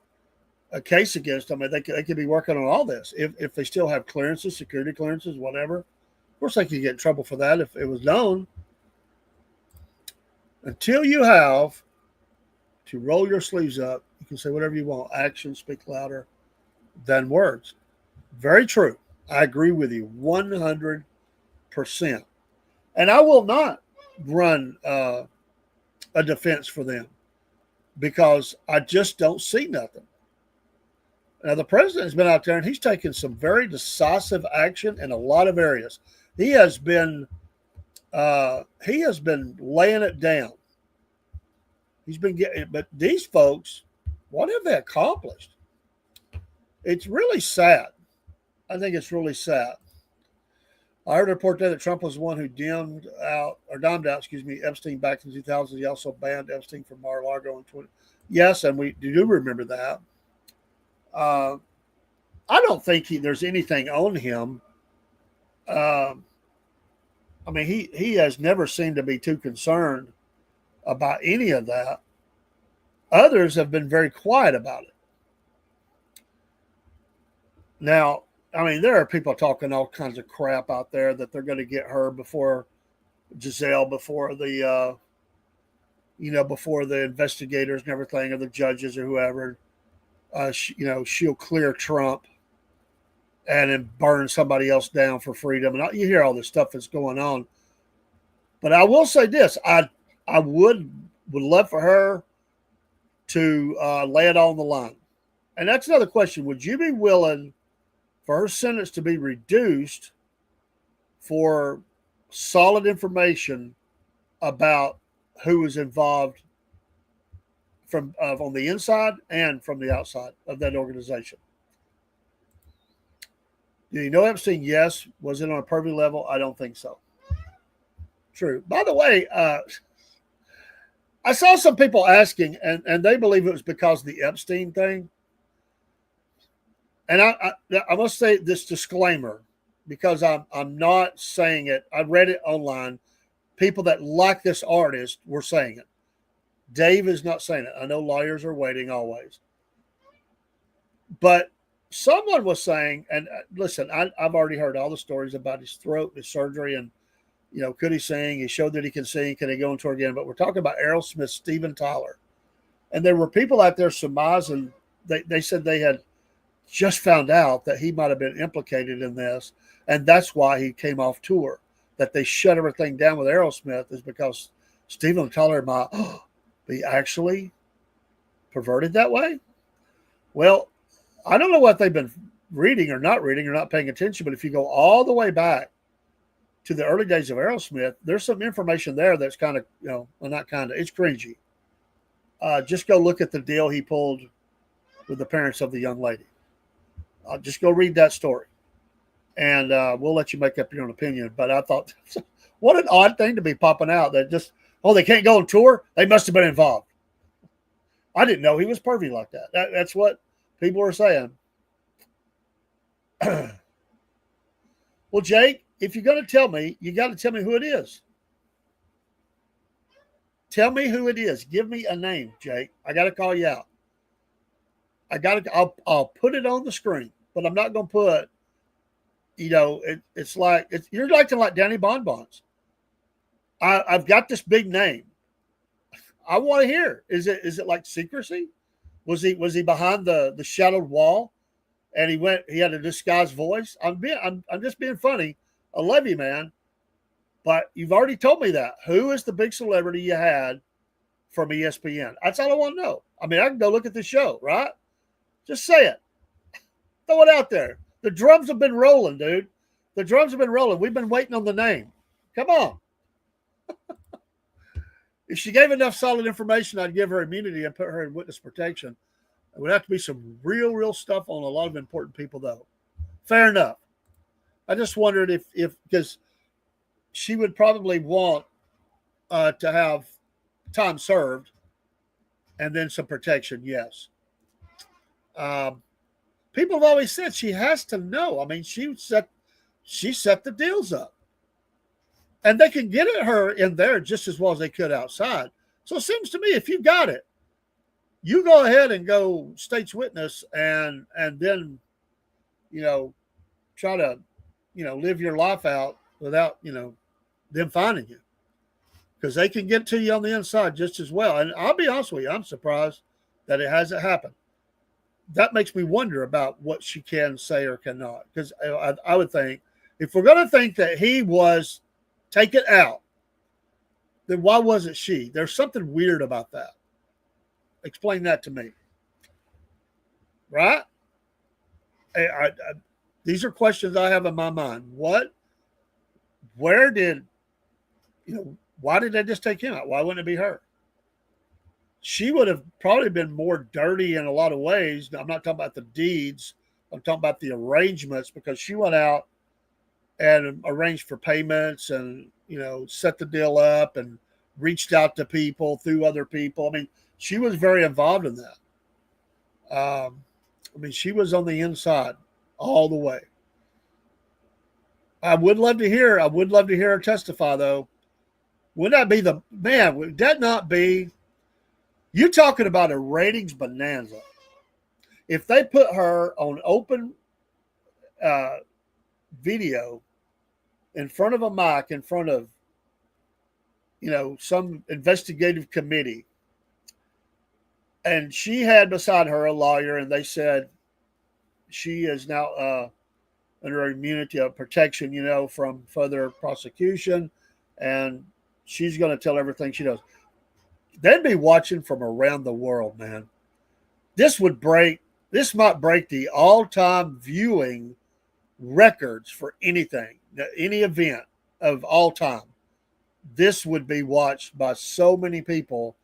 C: a case against them, they could be working on all this. If they still have clearances, security clearances, whatever. Of course, they could get in trouble for that if it was known. Until you have to roll your sleeves up, you can say whatever you want. Actions speak louder than words. Very true. I agree with you 100%. And I will not run a defense for them because I just don't see nothing. Now, the president has been out there and he's taken some very decisive action in a lot of areas. He has been laying it down. He's been getting, but these folks, what have they accomplished? It's really sad. I think it's really sad. I heard a report today that Trump was the one who dimed out Epstein back in 2000. He also banned Epstein from Mar-a-Lago in 20. Yes, and we do remember that. I don't think there's anything on him. I mean, he has never seemed to be too concerned about any of that. Others have been very quiet about it. Now, I mean, there are people talking all kinds of crap out there that they're going to get her before Giselle, before the, before the investigators and everything, or the judges or whoever. She'll clear Trump and then burn somebody else down for freedom. And you hear all this stuff that's going on. But I will say this: I would love for her to lay it on the line. And that's another question: would you be willing for her sentence to be reduced for solid information about who was involved from on the inside and from the outside of that organization? Do you know Epstein? Yes. Was it on a pervy level? I don't think so. True. By the way, I saw some people asking, and they believe it was because of the Epstein thing. And I must say this disclaimer, because I'm not saying it. I read it online. People that like this artist were saying it. Dave is not saying it. I know lawyers are waiting always. But someone was saying, and listen, I've already heard all the stories about his throat, his surgery, and, could he sing? He showed that he can sing. Can he go on tour again? But we're talking about Aerosmith's Steven Tyler. And there were people out there surmising, they said they had just found out that he might have been implicated in this. And that's why he came off tour, that they shut everything down with Aerosmith is because Steven Tyler might be actually perverted that way. Well, I don't know what they've been reading or not paying attention, but if you go all the way back to the early days of Aerosmith, there's some information there that's kind of, it's cringy. Just go look at the deal he pulled with the parents of the young lady. Just go read that story, and we'll let you make up your own opinion. But I thought, what an odd thing to be popping out that just, they can't go on tour? They must have been involved. I didn't know he was pervy like that. That's what people were saying. Well, Jake, if you're going to tell me, you got to tell me who it is. Tell me who it is. Give me a name, Jake. I got to call you out. I'll put it on the screen, but I'm not going to put, you're acting like Danny Bonbons. I've got this big name. I want to hear. Is it like secrecy? Was he behind the shadowed wall, and he had a disguised voice? I'm just being funny. I love you, man. But you've already told me that. Who is the big celebrity you had from ESPN? That's all I want to know. I mean, I can go look at the show, right? Just say it. Throw it out there. The drums have been rolling, dude. The drums have been rolling. We've been waiting on the name. Come on. If she gave enough solid information, I'd give her immunity and put her in witness protection. It would have to be some real stuff on a lot of important people, though. Fair enough. I just wondered if because she would probably want to have time served and then some protection, yes. People have always said she has to know. I mean, she set the deals up. And they can get at her in there just as well as they could outside. So it seems to me, if you got it, you go ahead and go state's witness and then, try to, live your life out without, them finding you. Because they can get to you on the inside just as well. And I'll be honest with you, I'm surprised that it hasn't happened. That makes me wonder about what she can say or cannot. Because I would think, if we're going to think that he was take it out, then why wasn't she? There's something weird about that. Explain that to me. Right? These are questions I have in my mind. Where did, why did they just take him out? Why wouldn't it be her? She would have probably been more dirty in a lot of ways. I'm not talking about the deeds. I'm talking about the arrangements, because she went out and arranged for payments and, set the deal up and reached out to people through other people. I mean, she was very involved in that. She was on the inside all the way. I would love to hear her testify, though. Would that be would that not be, you talking about a ratings bonanza? If they put her on open video in front of a mic, in front of, some investigative committee, and she had beside her a lawyer, and they said she is now under immunity of protection, from further prosecution, and she's going to tell everything she knows. They'd be watching from around the world, man. This might break the all-time viewing records for anything, any event of all time. This would be watched by so many people.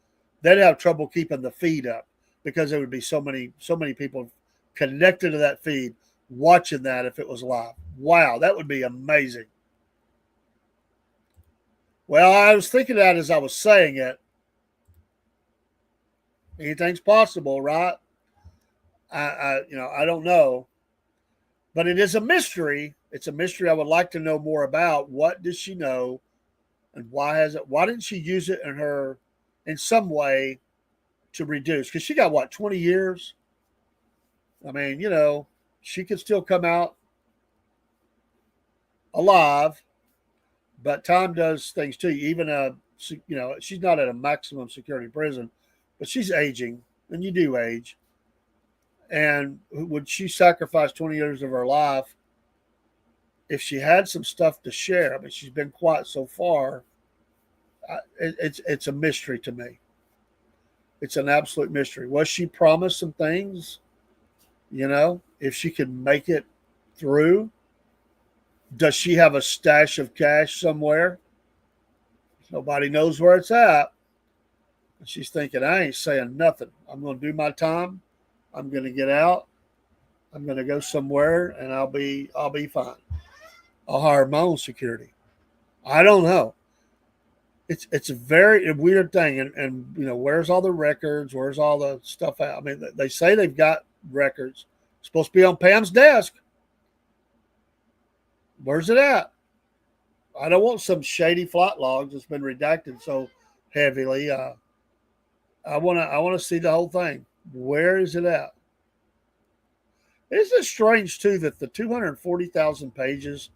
C: They'd have trouble keeping the feed up, because there would be so many people connected to that feed watching that if it was live. Wow, that would be amazing. Well, I was thinking that as I was saying it. Anything's possible, right? I don't know, but it is a mystery. It's a mystery I would like to know more about. What does she know, and why didn't she use it in some way to reduce? Because she got 20 years. I mean, she could still come out alive, but time does things to you. Even she's not at a maximum security prison, but she's aging, and you do age. And would she sacrifice 20 years of her life if she had some stuff to share? I mean, she's been quiet so far. It's a mystery to me. It's an absolute mystery. Was she promised some things? If she could make it through? Does she have a stash of cash somewhere? Nobody knows where it's at. She's thinking, I ain't saying nothing. I'm going to do my time. I'm going to get out. I'm going to go somewhere, and I'll be fine. I'll hire my own security. I don't know. It's a very weird thing. And where's all the records? Where's all the stuff out? I mean, they say they've got records. It's supposed to be on Pam's desk. Where's it at? I don't want some shady flight logs that's been redacted so heavily. I want to see the whole thing. Where is it at? Isn't it strange too that the 240,000 pages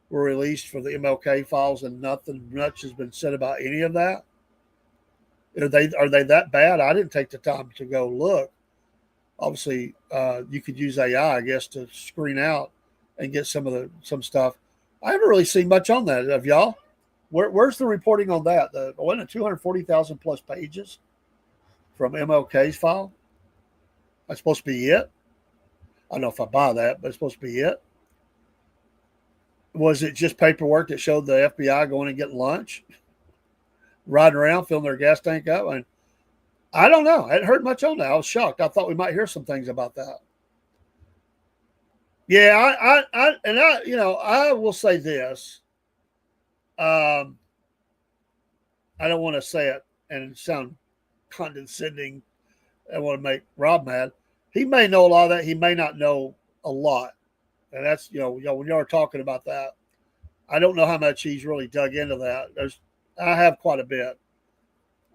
C: were released for the MLK files and nothing much has been said about any of that? Are they that bad? I didn't take the time to go look. Obviously, you could use AI, I guess, to screen out and get some stuff. I haven't really seen much on that. Have y'all? Where's the reporting on that? The 240,000 plus pages from MLK's file. That's supposed to be it. I don't know if I buy that, but it's supposed to be it. Was it just paperwork that showed the FBI going and getting lunch, riding around, filling their gas tank up? And I don't know. I hadn't heard much on that. I was shocked. I thought we might hear some things about that. Yeah, I will say this. I don't want to say it and sound condescending. I want to make Rob mad. He may know a lot of that. He may not know a lot. And that's, when you're talking about that, I don't know how much he's really dug into that. I have quite a bit.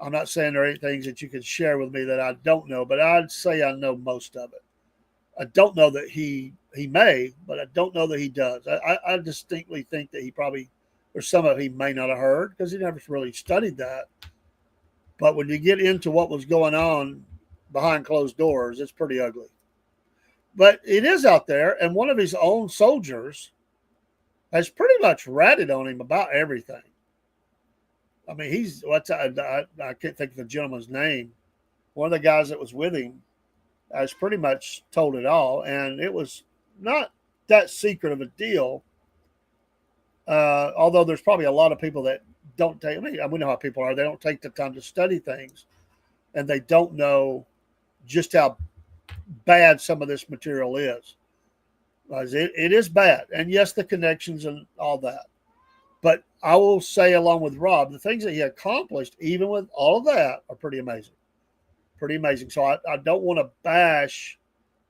C: I'm not saying there ain't things that you can share with me that I don't know, but I'd say I know most of it. I don't know that he may, but I don't know that he does. I distinctly think that he probably, or some of it he may not have heard because he never really studied that. But when you get into what was going on behind closed doors, it's pretty ugly. But it is out there, and one of his own soldiers has pretty much ratted on him about everything. I mean, I can't think of the gentleman's name. One of the guys that was with him has pretty much told it all, and it was not that secret of a deal. Although there's probably a lot of people that don't take. I mean, we know how people are. They don't take the time to study things, and they don't know just how bad some of this material is. It is bad, and yes, the connections and all that. But I will say, along with Rob, the things that he accomplished, even with all of that, are pretty amazing. Pretty amazing. So I don't want to bash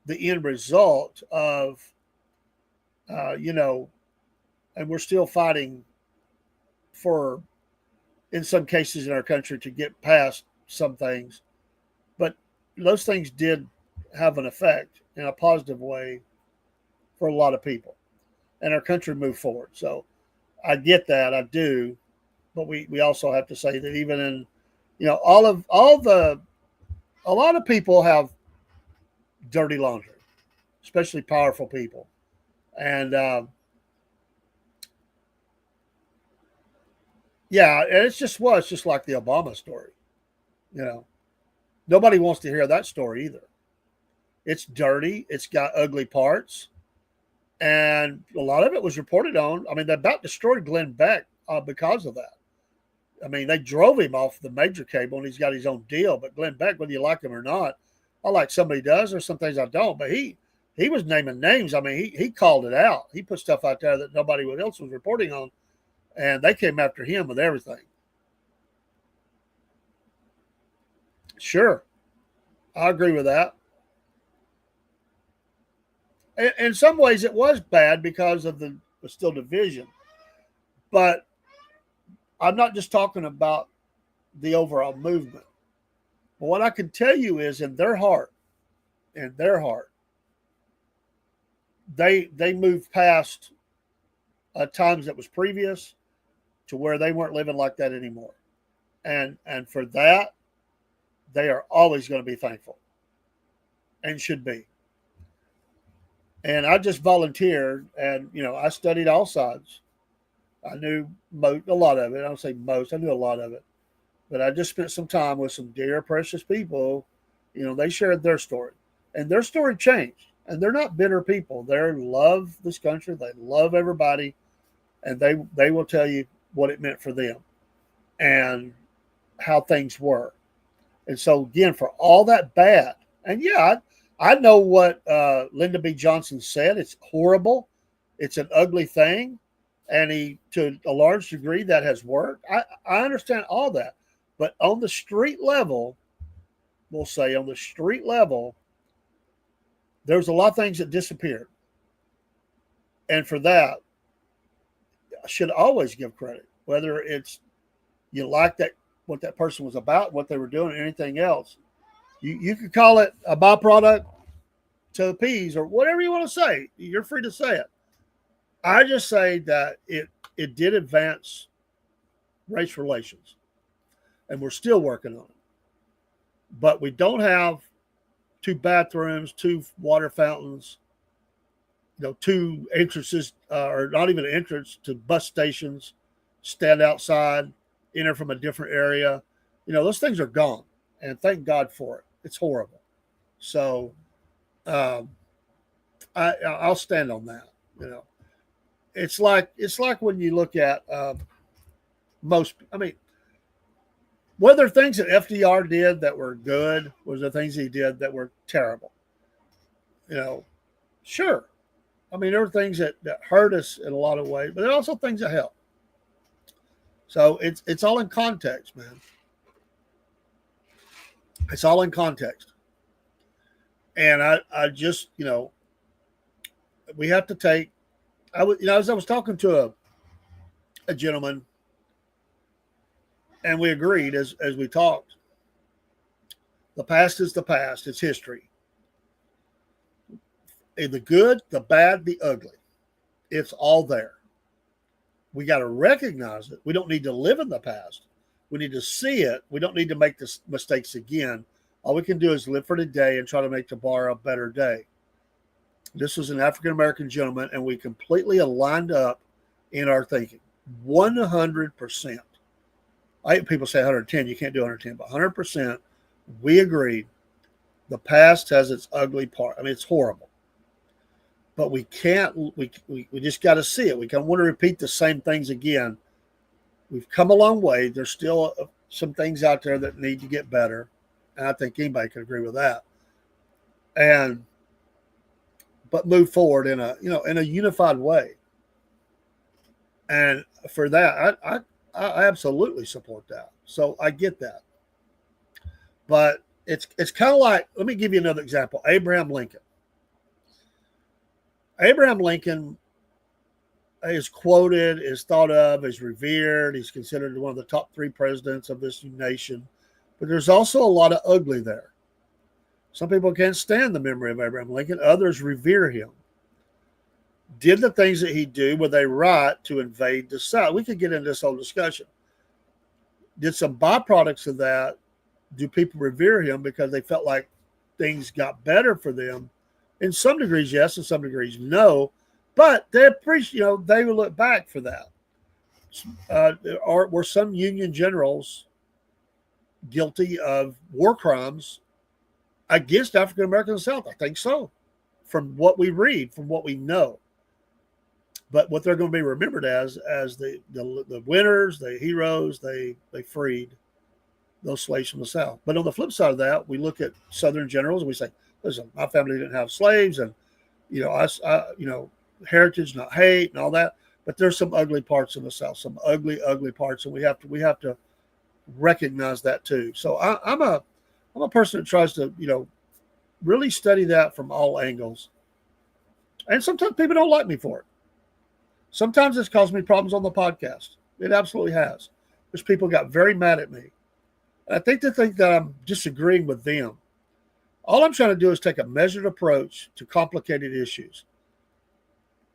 C: the end result of, and we're still fighting for, in some cases in our country, to get past some things. But those things did have an effect in a positive way for a lot of people, and our country moved forward. So I get that, I do, but we also have to say that even in, a lot of people have dirty laundry, especially powerful people, and yeah, and it's just like the Obama story. Nobody wants to hear that story either. It's dirty. It's got ugly parts. And a lot of it was reported on. I mean, they about destroyed Glenn Beck because of that. I mean, they drove him off the major cable, and he's got his own deal. But Glenn Beck, whether you like him or not, I like somebody does. There's some things I don't. But he was naming names. I mean, he called it out. He put stuff out there that nobody else was reporting on, and they came after him with everything. Sure, I agree with that. In some ways, it was bad because of the still division. But I'm not just talking about the overall movement. But what I can tell you is, in their heart, they moved past times that was previous to where they weren't living like that anymore. And for that, they are always going to be thankful and should be. And I just volunteered, and I studied all sides. I knew a lot of it. I don't say most. I knew a lot of it, but I just spent some time with some dear, precious people. They shared their story, and their story changed. And they're not bitter people. They love this country. They love everybody, and they will tell you what it meant for them and how things were. And so again, for all that bad, and yeah, I know what Lyndon B. Johnson said. It's horrible. It's an ugly thing. And to a large degree, that has worked. I understand all that. But on the street level, we'll say on the street level, there's a lot of things that disappeared. And for that, I should always give credit, whether it's you like that, what that person was about, what they were doing, or anything else. You could call it a byproduct to appease or whatever you want to say. You're free to say it. I just say that it did advance race relations, and we're still working on it. But we don't have 2 bathrooms, 2 water fountains, 2 entrances, or not even an entrance to bus stations, stand outside, enter from a different area. Those things are gone, and thank God for it. It's horrible. So I'll stand on that. It's like when you look at most. I mean, were there things that FDR did that were good? Was there things he did that were terrible? Sure. I mean, there were things that hurt us in a lot of ways, but there are also things that help. So it's all in context, man. It's all in context. And I just, we have to take, as I was talking to a gentleman, and we agreed as we talked, the past is the past. It's history. The good, the bad, the ugly. It's all there. We got to recognize it. We don't need to live in the past. We need to see it. We don't need to make the mistakes again. All we can do is live for today and try to make tomorrow a better day. This was an African-American gentleman, and we completely aligned up in our thinking. 100%. People say 110, you can't do 110, but 100%, we agreed the past has its ugly part. I mean, it's horrible. But we can't, we just got to see it. We don't want to repeat the same things again. We've come a long way. There's still some things out there that need to get better. And I think anybody could agree with that. But move forward in a unified way. And for that, I absolutely support that. So I get that. But it's kind of like, let me give you another example. Abraham Lincoln. Abraham Lincoln is quoted, is thought of, is revered. He's considered one of the top 3 presidents of this nation. But there's also a lot of ugly there. Some people can't stand the memory of Abraham Lincoln. Others revere him. Did the things that he did, were they right to invade the South? We could get into this whole discussion. Did some byproducts of that, do people revere him because they felt like things got better for them? In some degrees, yes. In some degrees, no. But they appreciate, they will look back for that. Were some Union generals guilty of war crimes against African Americans in the South? I think so, from what we read, from what we know. But what they're going to be remembered as the winners, the heroes, they freed those slaves from the South. But on the flip side of that, we look at Southern generals and we say, listen, my family didn't have slaves, and heritage, not hate, and all that. But there's some ugly parts in the South, some ugly parts, and we have to recognize that too. So I'm a person that tries to really study that from all angles. And sometimes people don't like me for it. Sometimes it's caused me problems on the podcast. It absolutely has. There's people got very mad at me. And I think they think that I'm disagreeing with them. All I'm trying to do is take a measured approach to complicated issues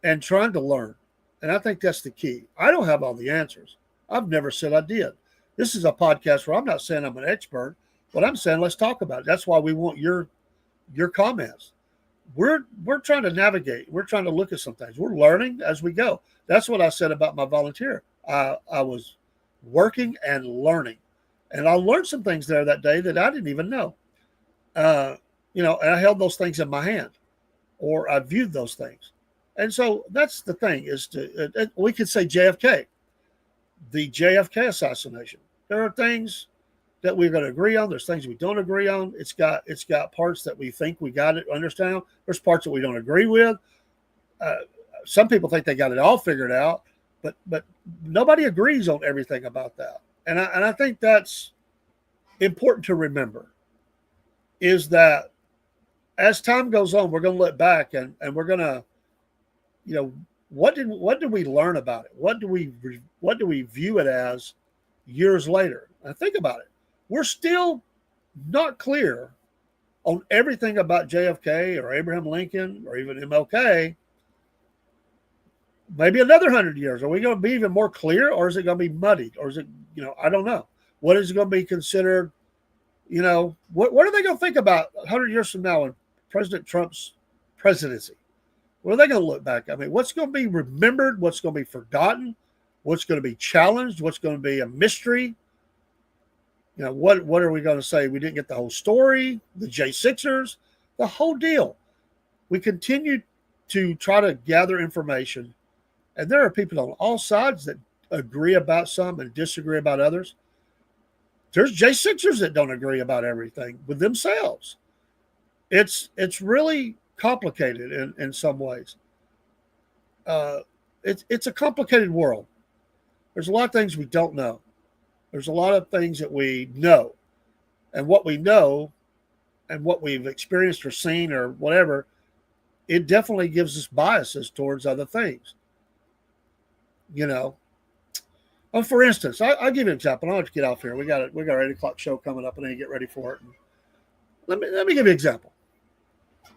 C: and trying to learn. And I think that's the key. I don't have all the answers. I've never said I did. This is a podcast where I'm not saying I'm an expert, but I'm saying let's talk about it. That's why we want your comments. We're trying to navigate. We're trying to look at some things. We're learning as we go. That's what I said about my volunteer. I was working and learning. And I learned some things there that day that I didn't even know. And I held those things in my hand, or I viewed those things. And so that's the thing is we could say JFK, the JFK assassination. There are things that we're going to agree on. There's things we don't agree on. It's got parts that we think we got it understand. There's parts that we don't agree with. Some people think they got it all figured out, but nobody agrees on everything about that. And I think that's important to remember, is that as time goes on, we're going to look back and we're going to, what did we learn about it? What do we view it as years later? And think about it. We're still not clear on everything about JFK or Abraham Lincoln or even MLK. Maybe another 100 years. Are we going to be even more clear, or is it going to be muddied? Or is it, I don't know. What is going to be considered, what are they going to think about 100 years from now in President Trump's presidency? What are they going to look back? I mean, what's going to be remembered? What's going to be forgotten? What's going to be challenged? What's going to be a mystery? What are we going to say? We didn't get the whole story, the J6ers, the whole deal. We continue to try to gather information. And there are people on all sides that agree about some and disagree about others. There's J6ers that don't agree about everything with themselves. It's really complicated in some ways. It's a complicated world. There's a lot of things we don't know. There's a lot of things that we know. And what we know and what we've experienced or seen or whatever, it definitely gives us biases towards other things. For instance, I'll give you an example. I don't have to get off here. We got our 8 o'clock show coming up, and then get ready for it. Let me give you an example.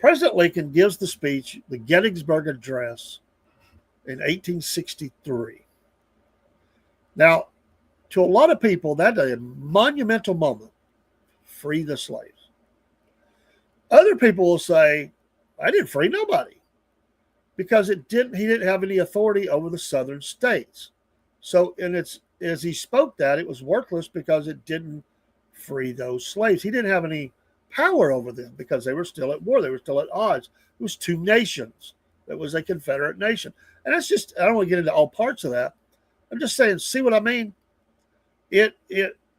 C: President Lincoln gives the speech, the Gettysburg Address, in 1863. Now, to a lot of people, that's a monumental moment. Free the slaves. Other people will say, I didn't free nobody, because he didn't have any authority over the southern states. So, and it's as he spoke that, it was worthless because it didn't free those slaves. He didn't have any power over them because they were still at war. They were still at odds. It was two nations. It was a Confederate nation. And that's just, I don't want to get into all parts of that. I'm just saying, see what I mean? It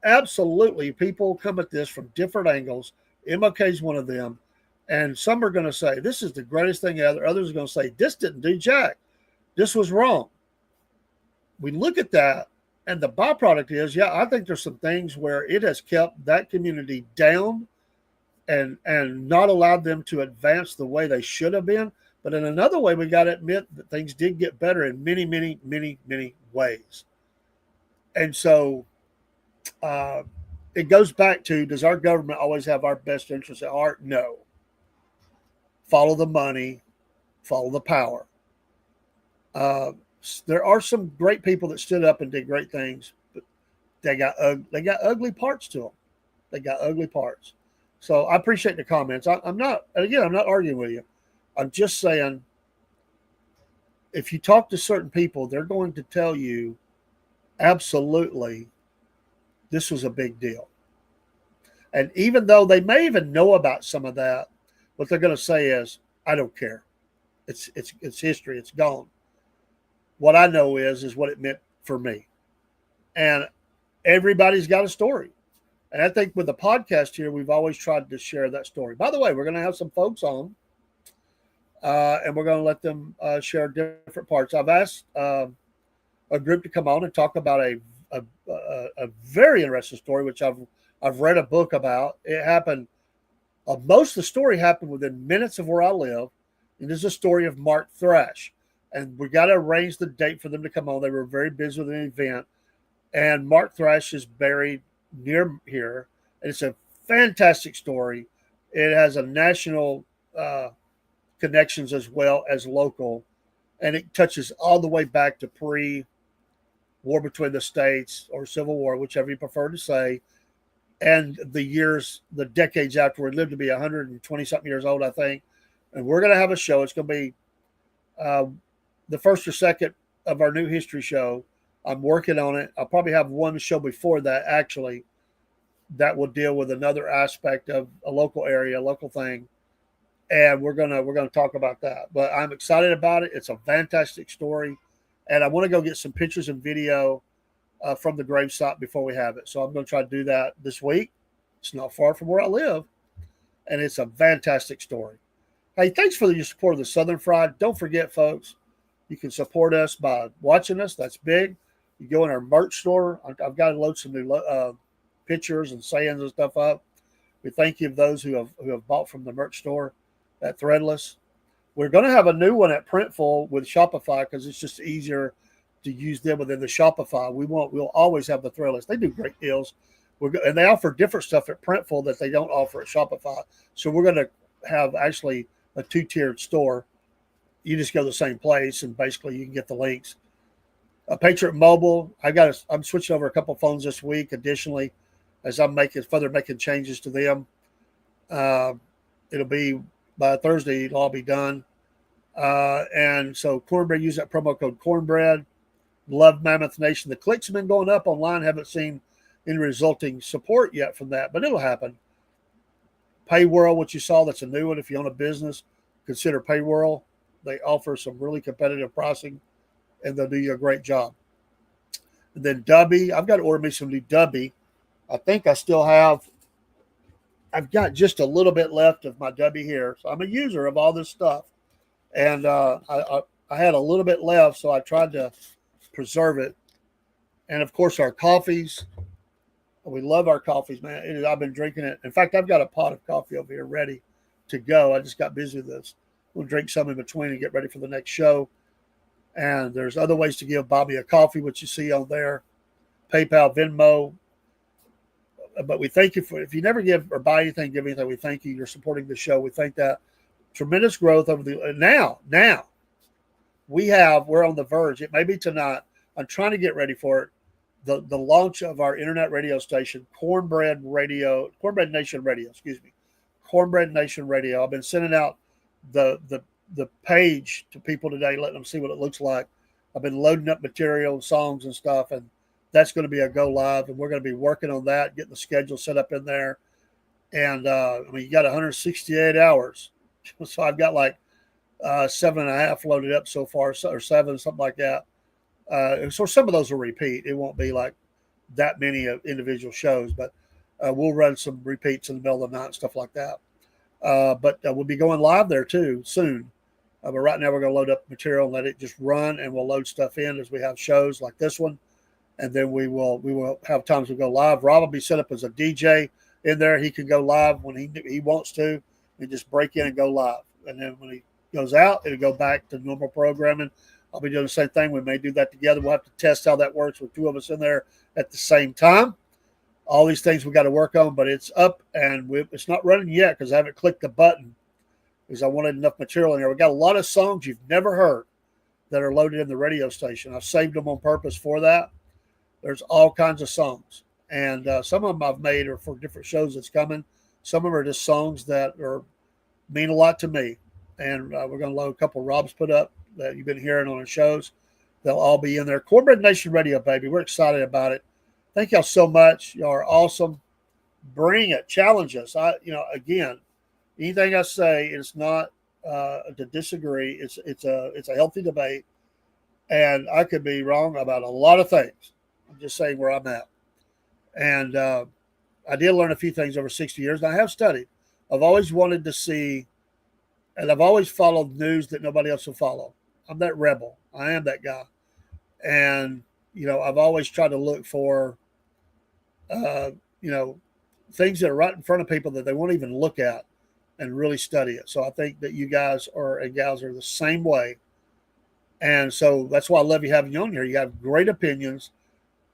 C: absolutely, people come at this from different angles. MLK is one of them. And some are going to say, this is the greatest thing ever. Others are going to say, this didn't do jack. This was wrong. We look at that, and the byproduct is, yeah, I think there's some things where it has kept that community down and not allowed them to advance the way they should have been. But in another way, we got to admit that things did get better in many, many, many, many ways. And so it goes back to, does our government always have our best interests at heart? No. Follow the money, follow the power. There are some great people that stood up and did great things, but they got ugly parts to them. They got ugly parts. So I appreciate the comments. I'm not arguing with you. I'm just saying, if you talk to certain people, they're going to tell you, absolutely, this was a big deal. And even though they may even know about some of that, what they're going to say is, I don't care. It's history. It's gone. What I know is what it meant for me. And everybody's got a story. And I think with the podcast here, we've always tried to share that story. By the way, we're going to have some folks on, and we're going to let them share different parts. I've asked a group to come on and talk about a very interesting story, which I've read a book about. It happened. Most of the story happened within minutes of where I live. And this is a story of Mark Thrash. And we got to arrange the date for them to come on. They were very busy with an event. And Mark Thrash is buried near here. And it's a fantastic story. It has a national connections as well as local. And it touches all the way back to pre-war between the states or Civil War, whichever you prefer to say. And the decades after, we lived to be 120-something years old, I think. And we're going to have a show. It's going to be the first or second of our new history show. I'm working on it. I'll probably have one show before that, actually, that will deal with another aspect of a local area, a local thing. And we're gonna talk about that. But I'm excited about it. It's a fantastic story. And I want to go get some pictures and video from the gravesite before we have it. So I'm going to try to do that this week. It's not far from where I live. And it's a fantastic story. Hey, thanks for your support of the Southern Fried. Don't forget, folks, you can support us by watching us. That's big. You go in our merch store. I've got to load some new pictures and sayings and stuff up. We thank you of those who have bought from the merch store at Threadless. We're going to have a new one at Printful with Shopify because it's just easier to use them within the Shopify. We'll always have the Threadless. They do great deals. And they offer different stuff at Printful that they don't offer at Shopify. So we're going to have actually a two-tiered store. You just go to the same place and basically you can get the links. Patriot Mobile, I'm switching over a couple of phones this week. Additionally, as I'm making changes to them, it'll be by Thursday. It'll all be done. And so Cornbread, use that promo code Cornbread. Love Mammoth Nation. The clicks have been going up online. Haven't seen any resulting support yet from that, but it'll happen. Payworld, what you saw, that's a new one. If you own a business, consider Payworld. They offer some really competitive pricing, and they'll do you a great job. And then Dubby, I've got to order me some new Dubby. I think I've got just a little bit left of my Dubby here. So I'm a user of all this stuff. And I had a little bit left, so I tried to preserve it. And, of course, our coffees. We love our coffees, man. I've been drinking it. In fact, I've got a pot of coffee over here ready to go. I just got busy with this. We'll drink some in between and get ready for the next show. And there's other ways to give Bobby a coffee, which you see on there. PayPal, Venmo. But we thank you for, if you never give or buy anything, give anything, we thank you. You're supporting the show. We thank that. Tremendous growth over now we're on the verge. It may be tonight. I'm trying to get ready for it. The launch of our internet radio station, Cornbread Nation Radio. Cornbread Nation Radio. I've been sending out the page to people today, letting them see what it looks like. I've been loading up material, songs and stuff, and that's going to be a go live, and we're going to be working on that, getting the schedule set up in there. And I mean, you got 168 hours, so I've got like 7.5 loaded up so far, or 7, something like that. So some of those will repeat. It won't be like that many individual shows, but we'll run some repeats in the middle of the night and stuff like that. But we'll be going live there too soon. But right now we're going to load up material and let it just run, and we'll load stuff in as we have shows like this one, and then we will have times we go live. Rob will be set up as a DJ in there. He can go live when he wants to, and just break in and go live. And then when he goes out, it'll go back to normal programming. I'll be doing the same thing. We may do that together. We'll have to test how that works with 2 of us in there at the same time. All these things we got to work on, but it's up, and it's not running yet because I haven't clicked the button because I wanted enough material in there. We got a lot of songs you've never heard that are loaded in the radio station. I've saved them on purpose for that. There's all kinds of songs, and some of them I've made are for different shows that's coming. Some of them are just songs that mean a lot to me, and we're going to load a couple Rob's put up that you've been hearing on the shows. They'll all be in there. Cornbread Nation Radio, baby. We're excited about it. Thank y'all so much. Y'all are awesome. Bring it. Challenge us. Again, anything I say is not to disagree. It's a healthy debate, and I could be wrong about a lot of things. I'm just saying where I'm at. And I did learn a few things over 60 years, and I have studied. I've always wanted to see, and I've always followed news that nobody else will follow. I'm that rebel. I am that guy. And, I've always tried to look for, things that are right in front of people that they won't even look at and really study it. So I think that you guys and gals are the same way. And so that's why I love you having you on here. You have great opinions,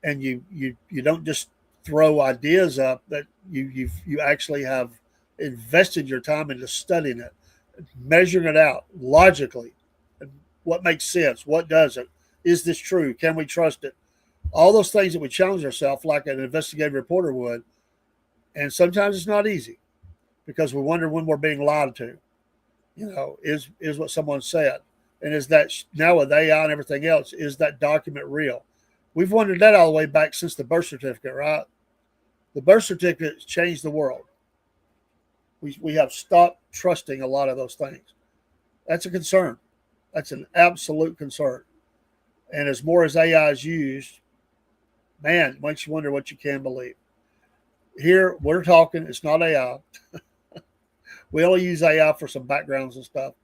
C: and you don't just throw ideas up, that you actually have invested your time into studying it, measuring it out logically. What makes sense? What doesn't? Is this true? Can we trust it? All those things that we challenge ourselves like an investigative reporter would. And sometimes it's not easy because we wonder when we're being lied to. Is what someone said. And is that now with AI and everything else, is that document real? We've wondered that all the way back since the birth certificate, right? The birth certificate changed the world. We have stopped trusting a lot of those things. That's a concern. That's an absolute concern. And as more as AI is used, man, it makes you wonder what you can believe. Here, we're talking, it's not AI. We only use AI for some backgrounds and stuff.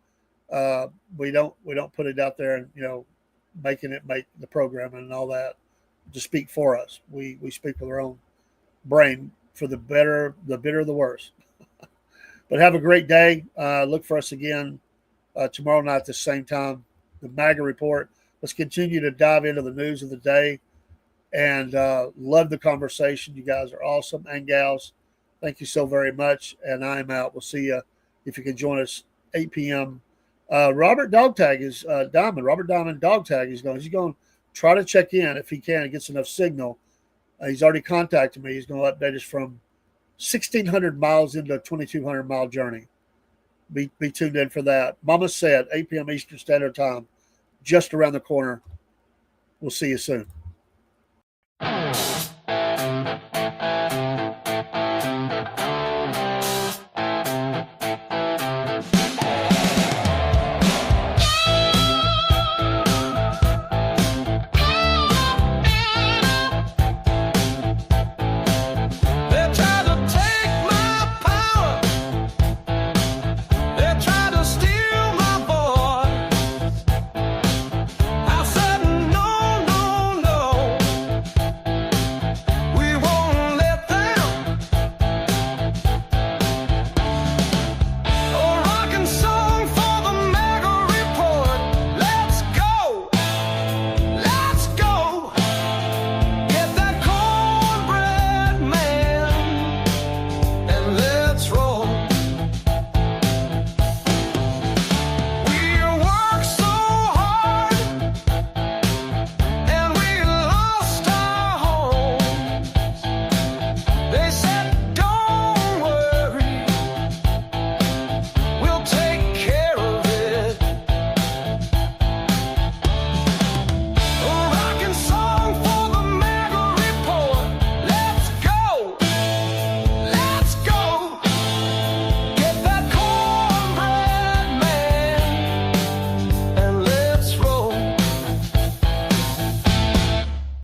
C: We don't put it out there and, making it make the programming and all that to speak for us. We speak with our own brain for the better, the bitter, the worse. But have a great day. Look for us again tomorrow night at the same time. The MAGA Report. Let's continue to dive into the news of the day, and love the conversation. You guys are awesome, and gals. Thank you so very much, and I'm out. We'll see you if you can join us 8 p.m. Robert Dogtag is Diamond. Robert Diamond Dogtag is going. He's going to try to check in if he can and gets enough signal. He's already contacted me. He's going to update us from 1,600 miles into a 2,200-mile journey. Be tuned in for that. Mama said 8 p.m. Eastern Standard Time, just around the corner. We'll see you soon.